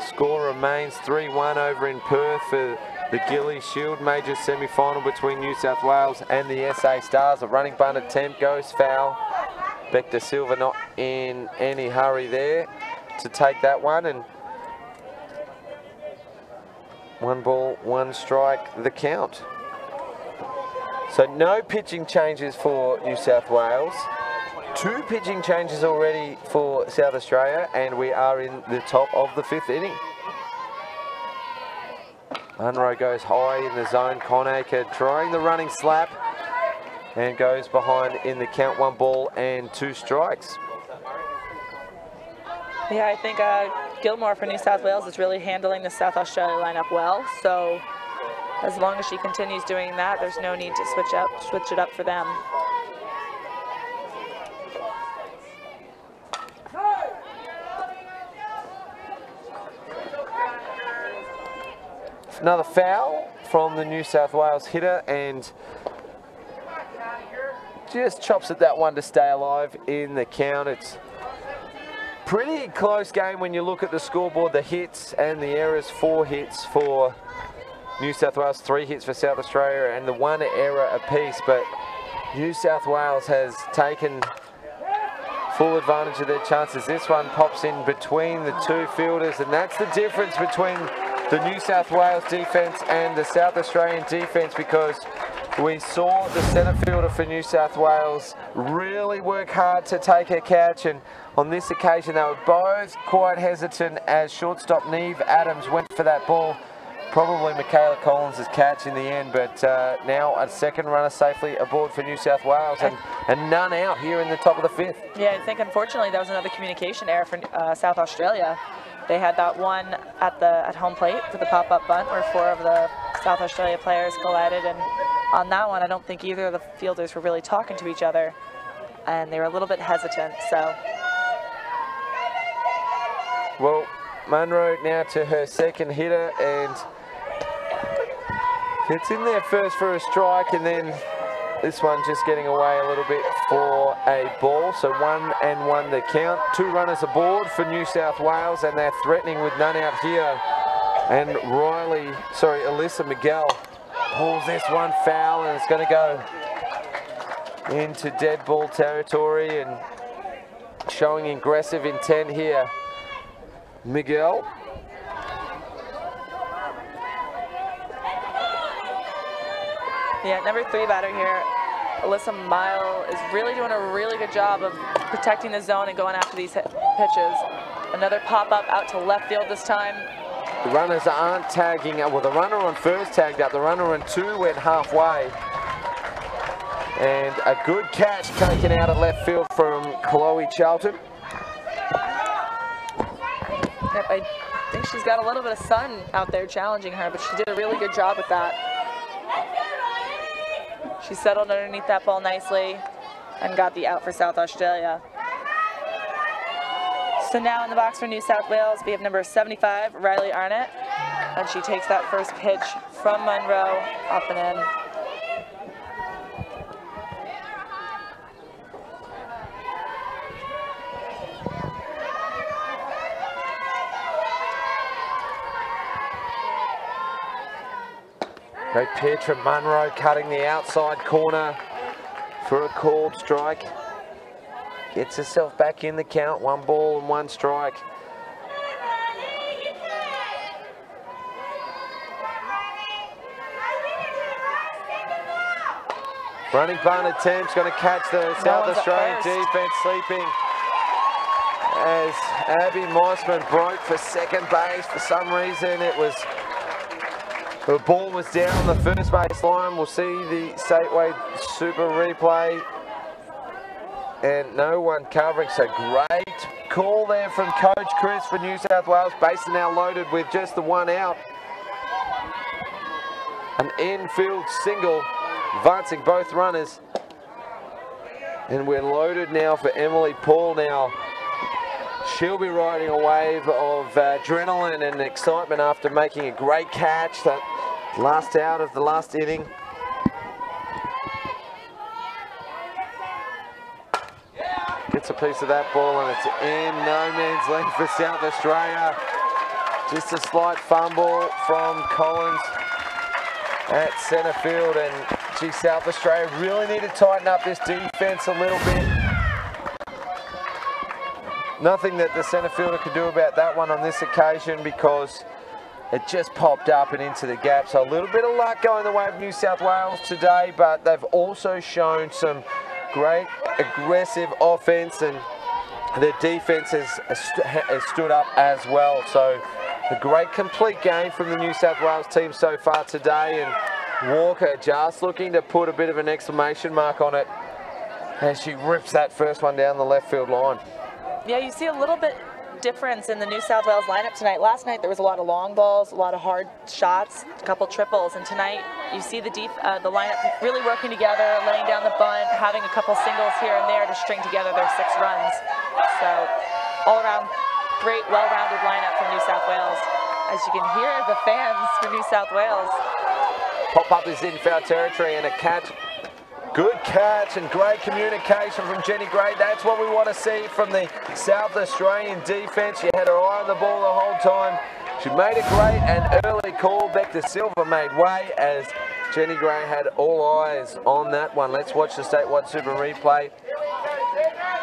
Score remains 3-1 over in Perth for the Gillies Shield Major semi-final between New South Wales and the SA Stars. A running bunt attempt goes foul. Beck De Silva not in any hurry there to take that one, and 1 ball, 1 strike, the count. So no pitching changes for New South Wales. 2 pitching changes already for South Australia, and we are in the top of the 5th inning. Monroe goes high in the zone. Conacher trying the running slap and goes behind in the count. 1 ball and 2 strikes. Yeah, I think Gilmore for New South Wales is really handling the South Australia lineup well. So as long as she continues doing that, there's no need to switch it up for them. Another foul from the New South Wales hitter, and just chops at that one to stay alive in the count. It's pretty close game when you look at the scoreboard, the hits and the errors. 4 hits for New South Wales, 3 hits for South Australia, and the 1 error apiece. But New South Wales has taken full advantage of their chances. This one pops in between the 2 fielders, and that's the difference between the New South Wales defence and the South Australian defence, because we saw the centre fielder for New South Wales really work hard to take a catch, and on this occasion they were both quite hesitant as shortstop Neve Adams went for that ball. Probably Michaela Collins' catch in the end, but now a second runner safely aboard for New South Wales, and none out here in the top of the 5th. Yeah, I think unfortunately that was another communication error for South Australia. They had that one at home plate for the pop-up bunt where 4 of the South Australia players collided, and on that one I don't think either of the fielders were really talking to each other, and they were a little bit hesitant. So well, Monroe now to her second hitter, and gets in there first for a strike, and then this one just getting away a little bit for a ball. So 1-1 the count. 2 runners aboard for New South Wales, and they're threatening with none out here. And Alyssa Miguel pulls this one foul, and it's going to go into dead ball territory, and showing aggressive intent here. Miguel. Yeah, number 3 batter here, Alyssa Mile, is really doing a really good job of protecting the zone and going after these pitches. Another pop-up out to left field this time. The runners aren't tagging, well, the runner on first tagged up, the runner on two went halfway. And a good catch taken out at left field from Chloe Charlton. Yep, I think she's got a little bit of sun out there challenging her, but she did a really good job with that. She settled underneath that ball nicely and got the out for South Australia. So now in the box for New South Wales, we have number 75, Riley Arnott, and she takes that first pitch from Monroe up and in. Great pitch from Monroe, cutting the outside corner for a called strike. Gets herself back in the count, 1 ball and 1 strike. Running bunt attempts, going to catch the South Australian defence sleeping as Abby Mossman broke for second base. For some reason, the ball was down on the first base line. We'll see the Statewide Super replay. And no one covering, so great call there from Coach Chris for New South Wales. Bases now loaded with just the 1 out. An infield single, advancing both runners. And we're loaded now for Emily Paul now. She'll be riding a wave of adrenaline and excitement after making a great catch, that last out of the last inning. Gets a piece of that ball and it's in no man's land for South Australia. Just a slight fumble from Collins at centre field, and gee, South Australia really need to tighten up this defence a little bit. Nothing that the centre fielder could do about that one on this occasion because it just popped up and into the gap. So a little bit of luck going the way of New South Wales today, but they've also shown some great aggressive offense, and their defense has stood up as well. So a great complete game from the New South Wales team so far today, and Walker just looking to put a bit of an exclamation mark on it as she rips that first one down the left field line. Yeah, you see a little bit difference in the New South Wales lineup tonight. Last night there was a lot of long balls, a lot of hard shots, a couple triples, and tonight you see the lineup really working together, laying down the bunt, having a couple singles here and there to string together their 6 runs. So all around great, well-rounded lineup from New South Wales. As you can hear the fans for New South Wales. Pop-up is in foul territory and a catch. Good catch and great communication from Jenny Gray. That's what we want to see from the South Australian defence. She had her eye on the ball the whole time. She made a great and early call. Bector Silva made way as Jenny Gray had all eyes on that one. Let's watch the Statewide Super replay.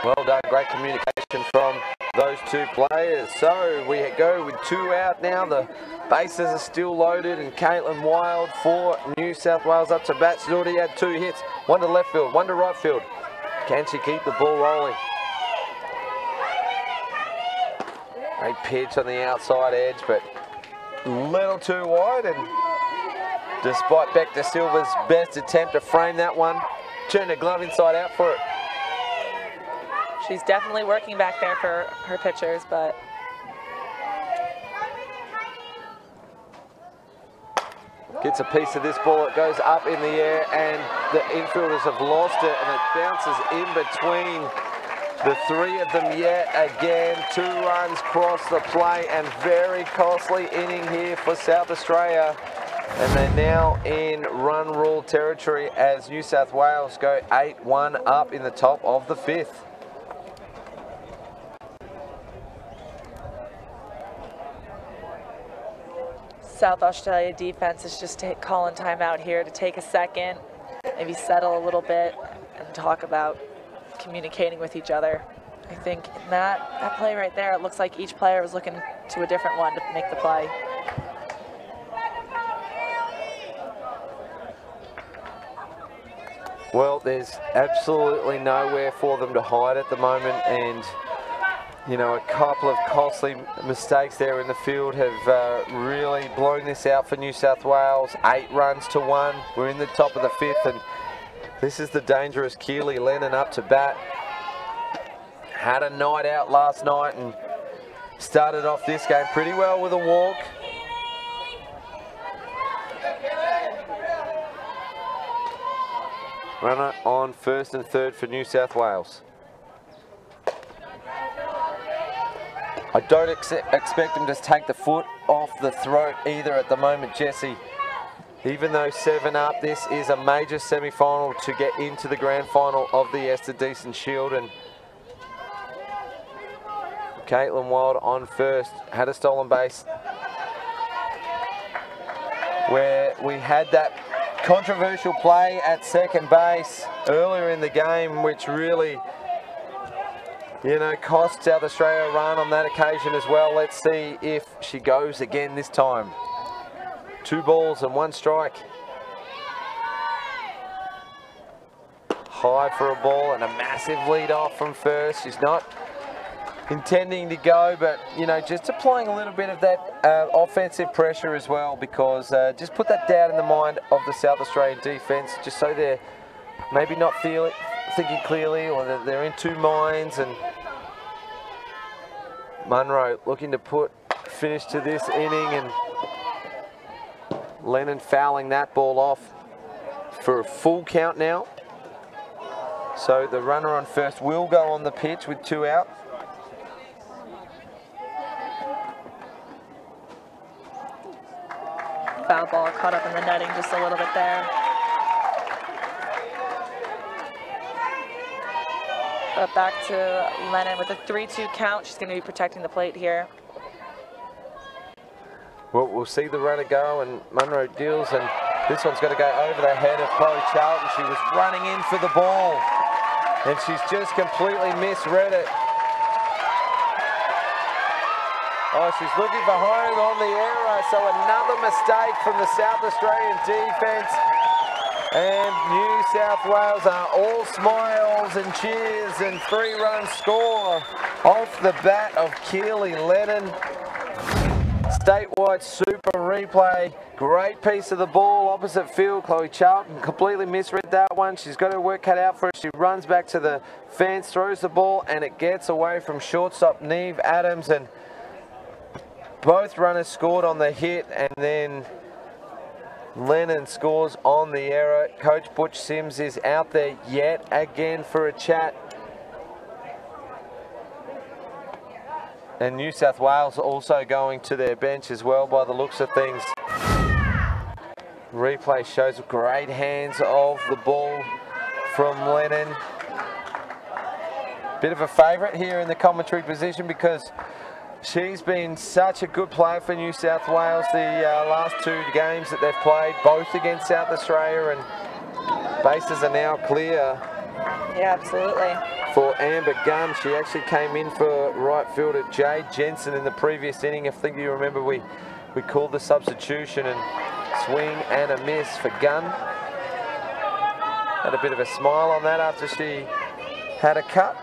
Well done, great communication from those 2 players. So we go with 2 out now. The bases are still loaded, and Caitlin Wild for New South Wales up to bat. She's already had 2 hits, 1 to left field, 1 to right field. Can she keep the ball rolling? Great pitch on the outside edge, but a little too wide, and despite Bector Silva's best attempt to frame that one, turned the glove inside out for it. She's definitely working back there for her pitchers, but gets a piece of this ball. It goes up in the air, and the infielders have lost it, and it bounces in between the 3 of them yet again. 2 runs cross the plate, and very costly inning here for South Australia. And they're now in run rule territory as New South Wales go 8-1 up in the top of the 5th. South Australia defense is just calling timeout here to take a second, maybe settle a little bit and talk about communicating with each other. I think in that play right there, it looks like each player was looking to a different one to make the play. Well, there's absolutely nowhere for them to hide at the moment, and you know, a couple of costly mistakes there in the field have really blown this out for New South Wales. 8 runs to 1. We're in the top of the 5th, and this is the dangerous Keely Lennon up to bat. Had a night out last night and started off this game pretty well with a walk. Runner on first and third for New South Wales. I don't expect him to take the foot off the throat either at the moment, Jesse. Even though 7 up, this is a major semi-final to get into the grand final of the Esther Decent Shield. And Caitlin Wild on first, had a stolen base where we had that controversial play at second base earlier in the game, which really, you know, cost South Australia a run on that occasion as well. Let's see if she goes again this time. 2 balls and 1 strike. High for a ball and a massive lead off from first. She's not intending to go, but, you know, just applying a little bit of that offensive pressure as well, because just put that doubt in the mind of the South Australian defence, just so they're maybe not thinking clearly, or that they're in 2 minds. And Munro looking to put finish to this inning, and Lennon fouling that ball off for a full count now. So the runner on first will go on the pitch with 2 out. Foul ball caught up in the netting just a little bit there. But back to Lennon with a 3-2 count. She's going to be protecting the plate here. Well, we'll see the runner go, and Munro deals, and this one's got to go over the head of Chloe Charlton. She was running in for the ball, and she's just completely misread it. Oh, she's looking for home on the error, so another mistake from the South Australian defence. And New South Wales are all smiles and cheers, and 3-run score off the bat of Keely Lennon. Statewide super replay. Great piece of the ball opposite field. Chloe Charlton completely misread that one. She's got her work cut out for it. She runs back to the fence, throws the ball, and it gets away from shortstop Neve Adams. And both runners scored on the hit, and then Lennon scores on the error. Coach Butch Sims is out there yet again for a chat. And New South Wales also going to their bench as well by the looks of things. Replay shows great hands of the ball from Lennon. Bit of a favourite here in the commentary position, because she's been such a good player for New South Wales the last 2 games that they've played, both against South Australia, and bases are now clear. Yeah, absolutely. For Amber Gunn. She actually came in for right fielder Jade Jensen in the previous inning. I think you remember we called the substitution, and swing and a miss for Gunn. Had a bit of a smile on that after she had a cut.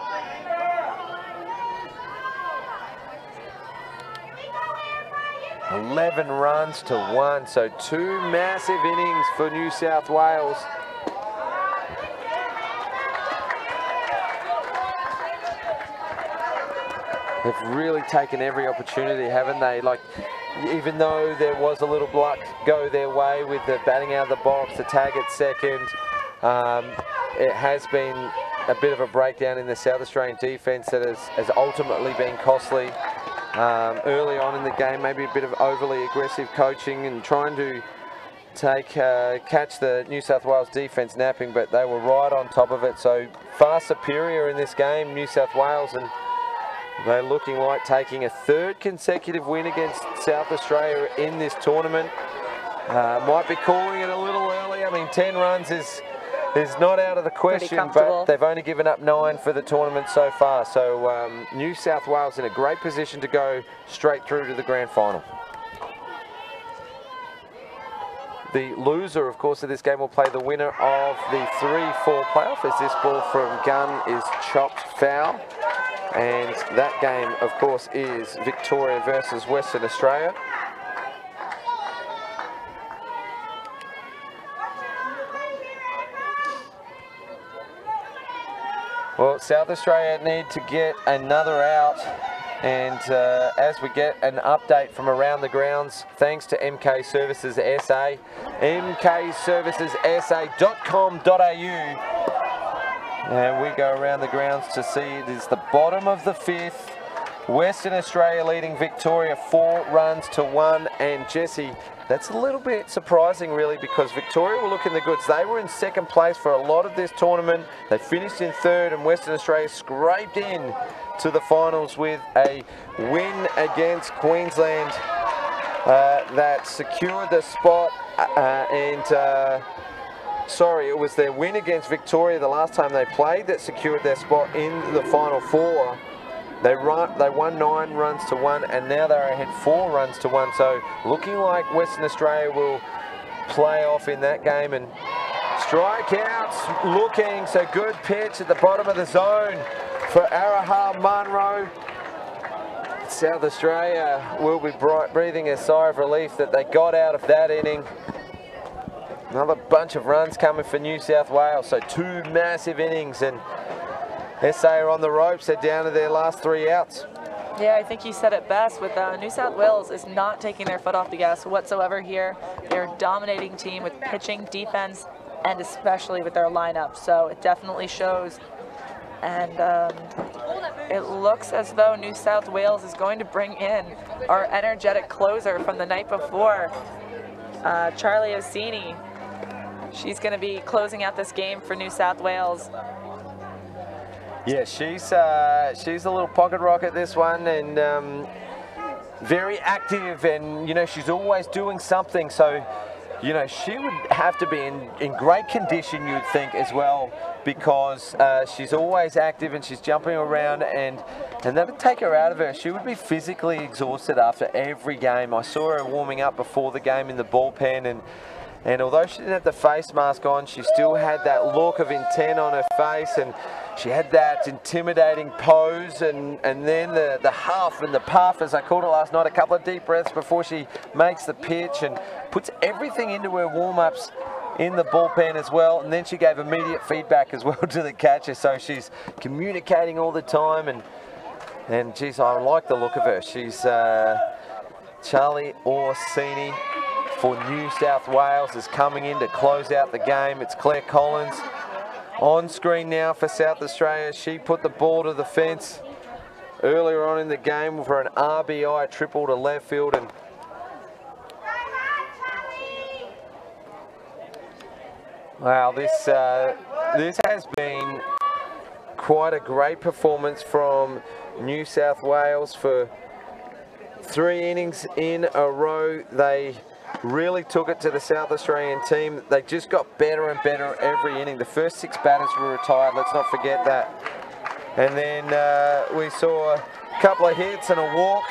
$11 runs to 1, so 2 massive innings for New South Wales. They've really taken every opportunity, haven't they? Like, even though there was a little luck go their way with the batting out of the box, the tag at second, it has been a bit of a breakdown in the South Australian defence that has ultimately been costly. Early on in the game, maybe a bit of overly aggressive coaching and trying to catch the New South Wales defence napping, but they were right on top of it. So far superior in this game, New South Wales, and they're looking like taking a 3rd consecutive win against South Australia in this tournament. Might be calling it a little early. I mean, 10 runs is not out of the question, but they've only given up 9 for the tournament so far. So New South Wales in a great position to go straight through to the grand final. The loser, of course, of this game will play the winner of the 3-4 playoff, as this ball from Gunn is chopped foul. And that game, of course, is Victoria versus Western Australia. Well, South Australia need to get another out. And as we get an update from around the grounds, thanks to MK Services SA, mkservicessa.com.au. And we go around the grounds to see it is the bottom of the 5th. Western Australia leading Victoria 4 runs to 1. And Jesse, that's a little bit surprising really, because Victoria were looking the goods. They were in 2nd place for a lot of this tournament. They finished in 3rd, and Western Australia scraped in to the finals with a win against Queensland that secured the spot sorry, it was their win against Victoria the last time they played that secured their spot in the Final 4. They won 9 runs to 1, and now they're ahead 4 runs to 1. So looking like Western Australia will play off in that game. And strikeouts looking, so good pitch at the bottom of the zone for Arahal Munro. South Australia will be breathing a sigh of relief that they got out of that inning. Another bunch of runs coming for New South Wales, so 2 massive innings, and SA are on the ropes. They're down to their last 3 outs. Yeah, I think you said it best. With New South Wales is not taking their foot off the gas whatsoever here. They're a dominating team with pitching, defense, and especially with their lineup. So it definitely shows. And it looks as though New South Wales is going to bring in our energetic closer from the night before, Charlie Orsini. She's going to be closing out this game for New South Wales. Yeah, she's a little pocket rocket, this one, and very active, and, you know, she's always doing something. So, you know, she would have to be in great condition, you'd think, as well, because she's always active and she's jumping around, and that would take her out of her. She would be physically exhausted after every game. I saw her warming up before the game in the bullpen, and although she didn't have the face mask on, she still had that look of intent on her face, and she had that intimidating pose, and then the huff and the puff, as I called it last night, a couple of deep breaths before she makes the pitch, and puts everything into her warm-ups in the bullpen as well. And then she gave immediate feedback as well to the catcher, so she's communicating all the time, and geez, I like the look of her. She's Charlie Orsini for New South Wales is coming in to close out the game. It's Claire Collins on screen now for South Australia. She put the ball to the fence earlier on in the game for an RBI triple to left field, and wow, this has been quite a great performance from New South Wales. For 3 innings in a row, they really took it to the South Australian team. They just got better and better every inning. The first 6 batters were retired, let's not forget that. And then we saw a couple of hits and a walk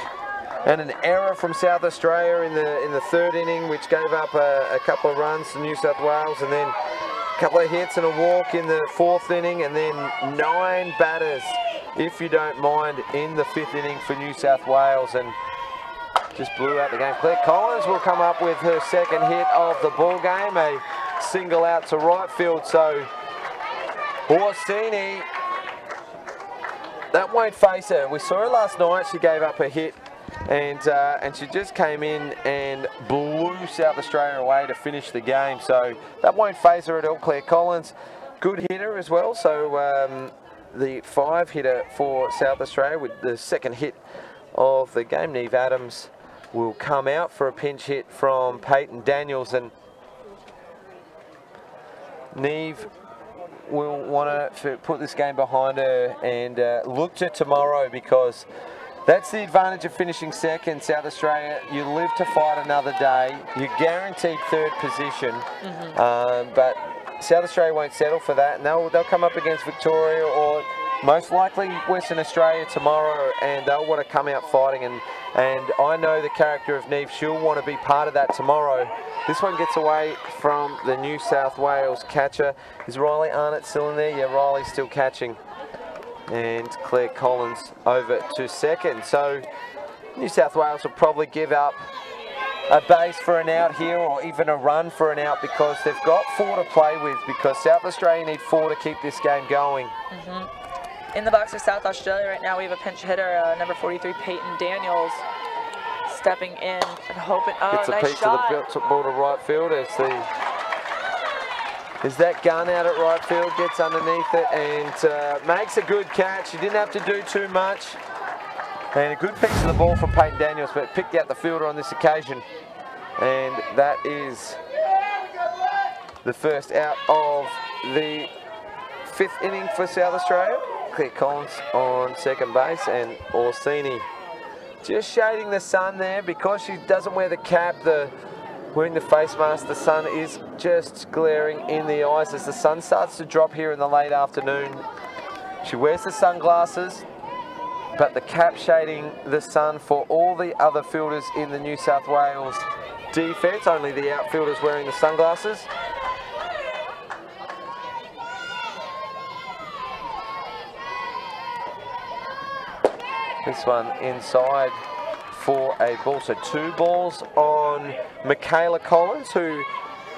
and an error from South Australia in the 3rd inning, which gave up a couple of runs to New South Wales, and then a couple of hits and a walk in the 4th inning, and then 9 batters, if you don't mind, in the 5th inning for New South Wales, and just blew out the game. Claire Collins will come up with her 2nd hit of the ball game, a single out to right field. So Orsini, that won't face her. We saw her last night. She gave up a hit, and she just came in and blew South Australia away to finish the game. So that won't face her at all. Claire Collins, good hitter as well. So the 5 hitter for South Australia with the 2nd hit of the game. Neve Adams will come out for a pinch hit from Peyton Daniels, and Neve will want to put this game behind her and look to tomorrow, because that's the advantage of finishing 2nd. South Australia, you live to fight another day. You're guaranteed 3rd position, but South Australia won't settle for that, and they'll come up against Victoria or most likely Western Australia tomorrow, and they'll want to come out fighting, and I know the character of Neve. She'll want to be part of that tomorrow. This one gets away from the New South Wales catcher. Is Riley Arnott still in there? Yeah, Riley's still catching. And Claire Collins over to second. So New South Wales will probably give up a base for an out here, or even a run for an out, because they've got 4 to play with, because South Australia need 4 to keep this game going. In the box for South Australia right now, we have a pinch hitter, number 43, Peyton Daniels, stepping in and hoping. Oh, gets a nice piece shot. of the ball to right field as that gun out at right field, gets underneath it and makes a good catch. He didn't have to do too much. And a good piece of the ball from Peyton Daniels, but picked out the fielder on this occasion. And that is the first out of the 5th inning for South Australia. Claire Collins on second base, and Orsini just shading the sun there because she doesn't wear the cap, wearing the face mask. The sun is just glaring in the eyes as the sun starts to drop here in the late afternoon. She wears the sunglasses, but the cap shading the sun for all the other fielders in the New South Wales defence, only the outfielders wearing the sunglasses. This one inside for a ball. So 2 balls on Michaela Collins, who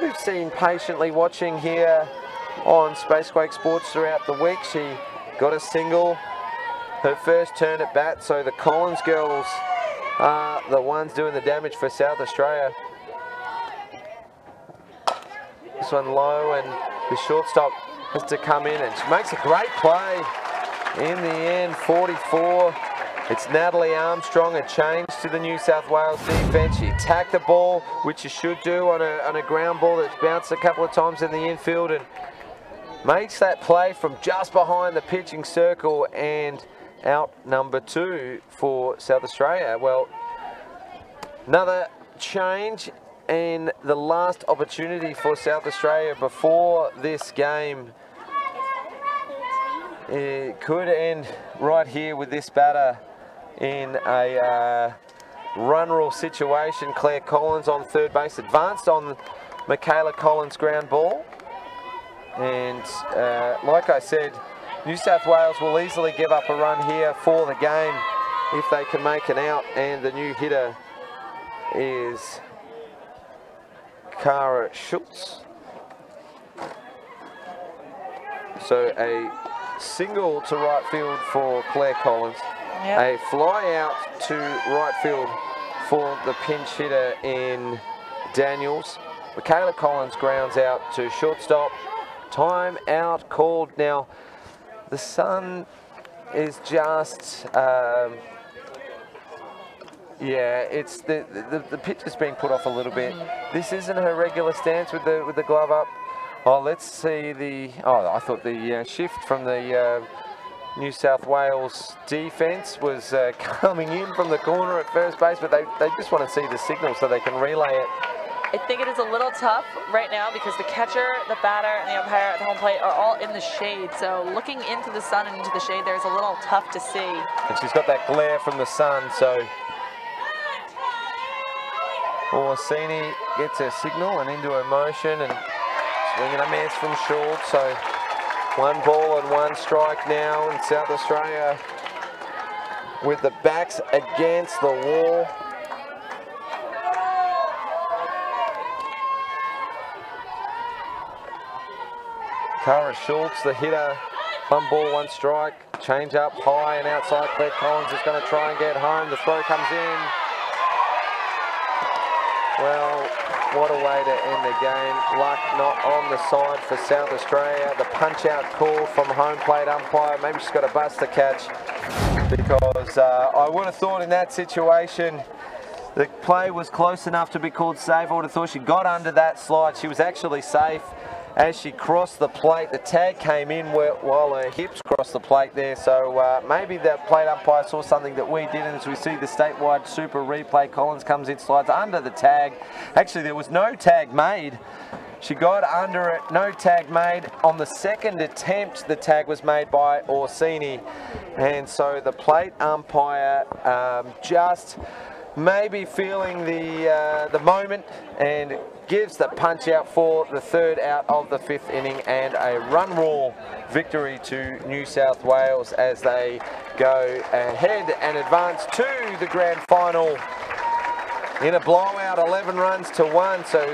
we've seen patiently watching here on Spacequake Sports throughout the week. She got a single her first turn at bat, so the Collins girls are the ones doing the damage for South Australia. This one low, and the shortstop has to come in, and she makes a great play. In the end, 44. It's Natalie Armstrong, a change to the New South Wales defence. She attacked the ball, which you should do on a ground ball that's bounced a couple of times in the infield, and makes that play from just behind the pitching circle, and out number 2 for South Australia. Well, another change and the last opportunity for South Australia before this game. It could end right here with this batter in a run rule situation. Claire Collins on third base, advanced on Michaela Collins' ground ball. And like I said, New South Wales will easily give up a run here for the game if they can make an out, and the new hitter is Cara Schultz. So a single to right field for Claire Collins. Yep. A fly out to right field for the pinch hitter in Daniels. Michaela Collins grounds out to shortstop. Time out called. Now, the sun is just, yeah, it's the pitch has been put off a little bit. This isn't her regular stance with the glove up. Oh, let's see the, oh, I thought the shift from the New South Wales defence was coming in from the corner at first base, but they just want to see the signal so they can relay it. I think it is a little tough right now because the catcher, the batter, and the umpire at the home plate are all in the shade. So looking into the sun and into the shade there is a little tough to see. And she's got that glare from the sun, so Orsini gets her signal and into her motion and swinging a miss from short. So 1 ball and 1 strike now in South Australia with the backs against the wall. Cara Schultz, the hitter, 1 ball, 1 strike, change up high and outside. Claire Collins is going to try and get home. The throw comes in. Well, what a way to end the game. Luck not on the side for South Australia. The punch-out call from home plate umpire. Maybe she's got a buster catch, because I would have thought in that situation the play was close enough to be called safe. I would have thought she got under that slide. She was actually safe. As she crossed the plate, the tag came in while her hips crossed the plate there. So maybe the plate umpire saw something that we didn't. As we see the statewide super replay, Collins comes in, slides under the tag. Actually, there was no tag made. She got under it, no tag made. On the second attempt, the tag was made by Orsini. And so the plate umpire just maybe feeling the moment, and gives the punch out for the third out of the 5th inning, and a run rule victory to New South Wales as they go ahead and advance to the grand final in a blowout, 11 runs to 1. So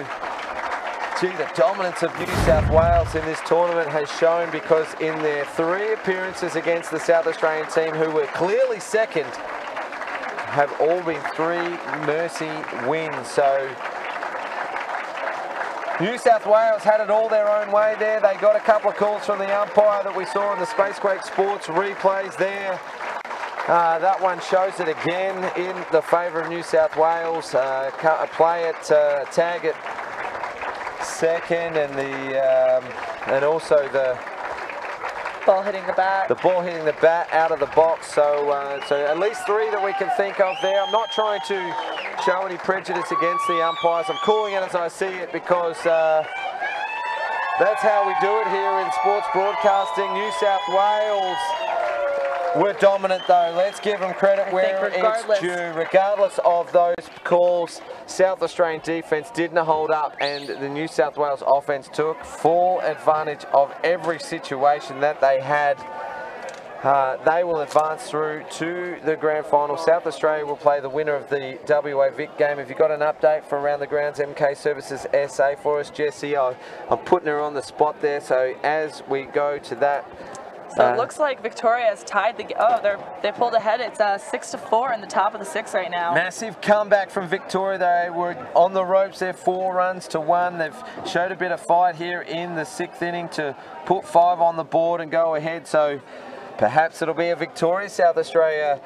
gee, the dominance of New South Wales in this tournament has shown, because in their 3 appearances against the South Australian team, who were clearly second, have all been 3 mercy wins. So New South Wales had it all their own way there. They got a couple of calls from the umpire that we saw in the Spacequake Sports replays there. That one shows it again in the favour of New South Wales. A play at tag at second, and also the ball hitting the bat. The ball hitting the bat out of the box. So, so at least 3 that we can think of there. I'm not trying to show any prejudice against the umpires. I'm calling it as I see it, because that's how we do it here in sports broadcasting. New South Wales were dominant, though. Let's give them credit where it's due. Regardless of those calls, South Australian defence didn't hold up, and the New South Wales offence took full advantage of every situation that they had. They will advance through to the grand final. South Australia will play the winner of the WA Vic game. Have you got an update for Around the Grounds MK Services SA for us, Jessie? I'm putting her on the spot there, so as we go to that. So it looks like Victoria has tied the. Oh, they pulled ahead. It's 6-4 in the top of the 6 right now. Massive comeback from Victoria. They were on the ropes there, 4 runs to 1. They've showed a bit of fight here in the 6th inning to put 5 on the board and go ahead. So perhaps it'll be a Victoria South Australia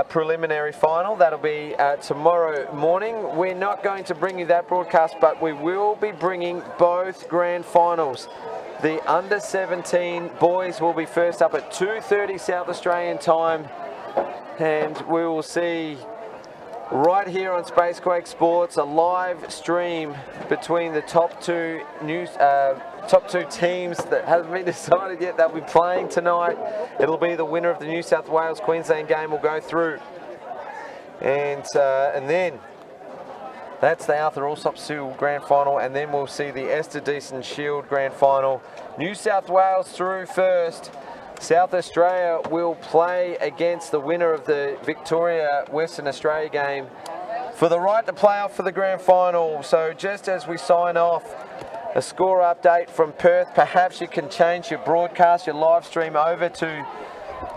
preliminary final. That'll be tomorrow morning. We're not going to bring you that broadcast, but we will be bringing both grand finals. The under-17 boys will be first up at 2:30 South Australian time, and we will see right here on Spacequake Sports a live stream between the top 2 teams that haven't been decided yet. They'll be playing tonight. It'll be the winner of the New South Wales Queensland game will go through, and then that's the Arthur Alsop Shield Grand Final, and then we'll see the Esther Deason Shield Grand Final. New South Wales through first. South Australia will play against the winner of the Victoria Western Australia game for the right to play off for the Grand Final. So just as we sign off, a score update from Perth. Perhaps you can change your broadcast, your live stream over to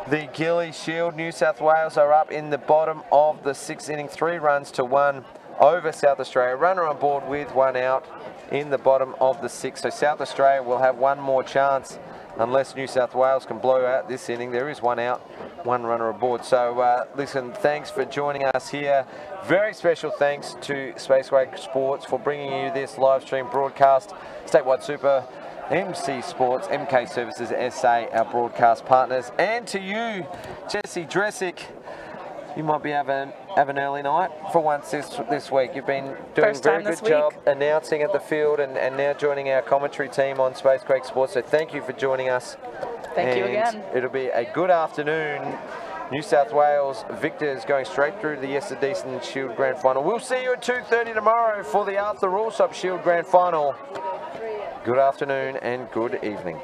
the Gilly Shield. New South Wales are up in the bottom of the 6th inning, 3 runs to 1. Over South Australia. Runner on board with 1 out in the bottom of the 6th. So South Australia will have 1 more chance unless New South Wales can blow out this inning. There is 1 out, 1 runner aboard. So listen, thanks for joining us here. Very special thanks to Spacequake Sports for bringing you this live stream broadcast. Statewide Super, MC Sports, MK Services SA, our broadcast partners, and to you, Jessie Dressick. You might be having an early night for once this week. You've been doing a very good job announcing at the field, and now joining our commentary team on Spacequake Sports. So thank you for joining us. Thank you again. It'll be a good afternoon. New South Wales victors going straight through to the Esther Deason Shield Grand Final. We'll see you at 2:30 tomorrow for the Arthur Alsop Shield Grand Final. Good afternoon and good evening.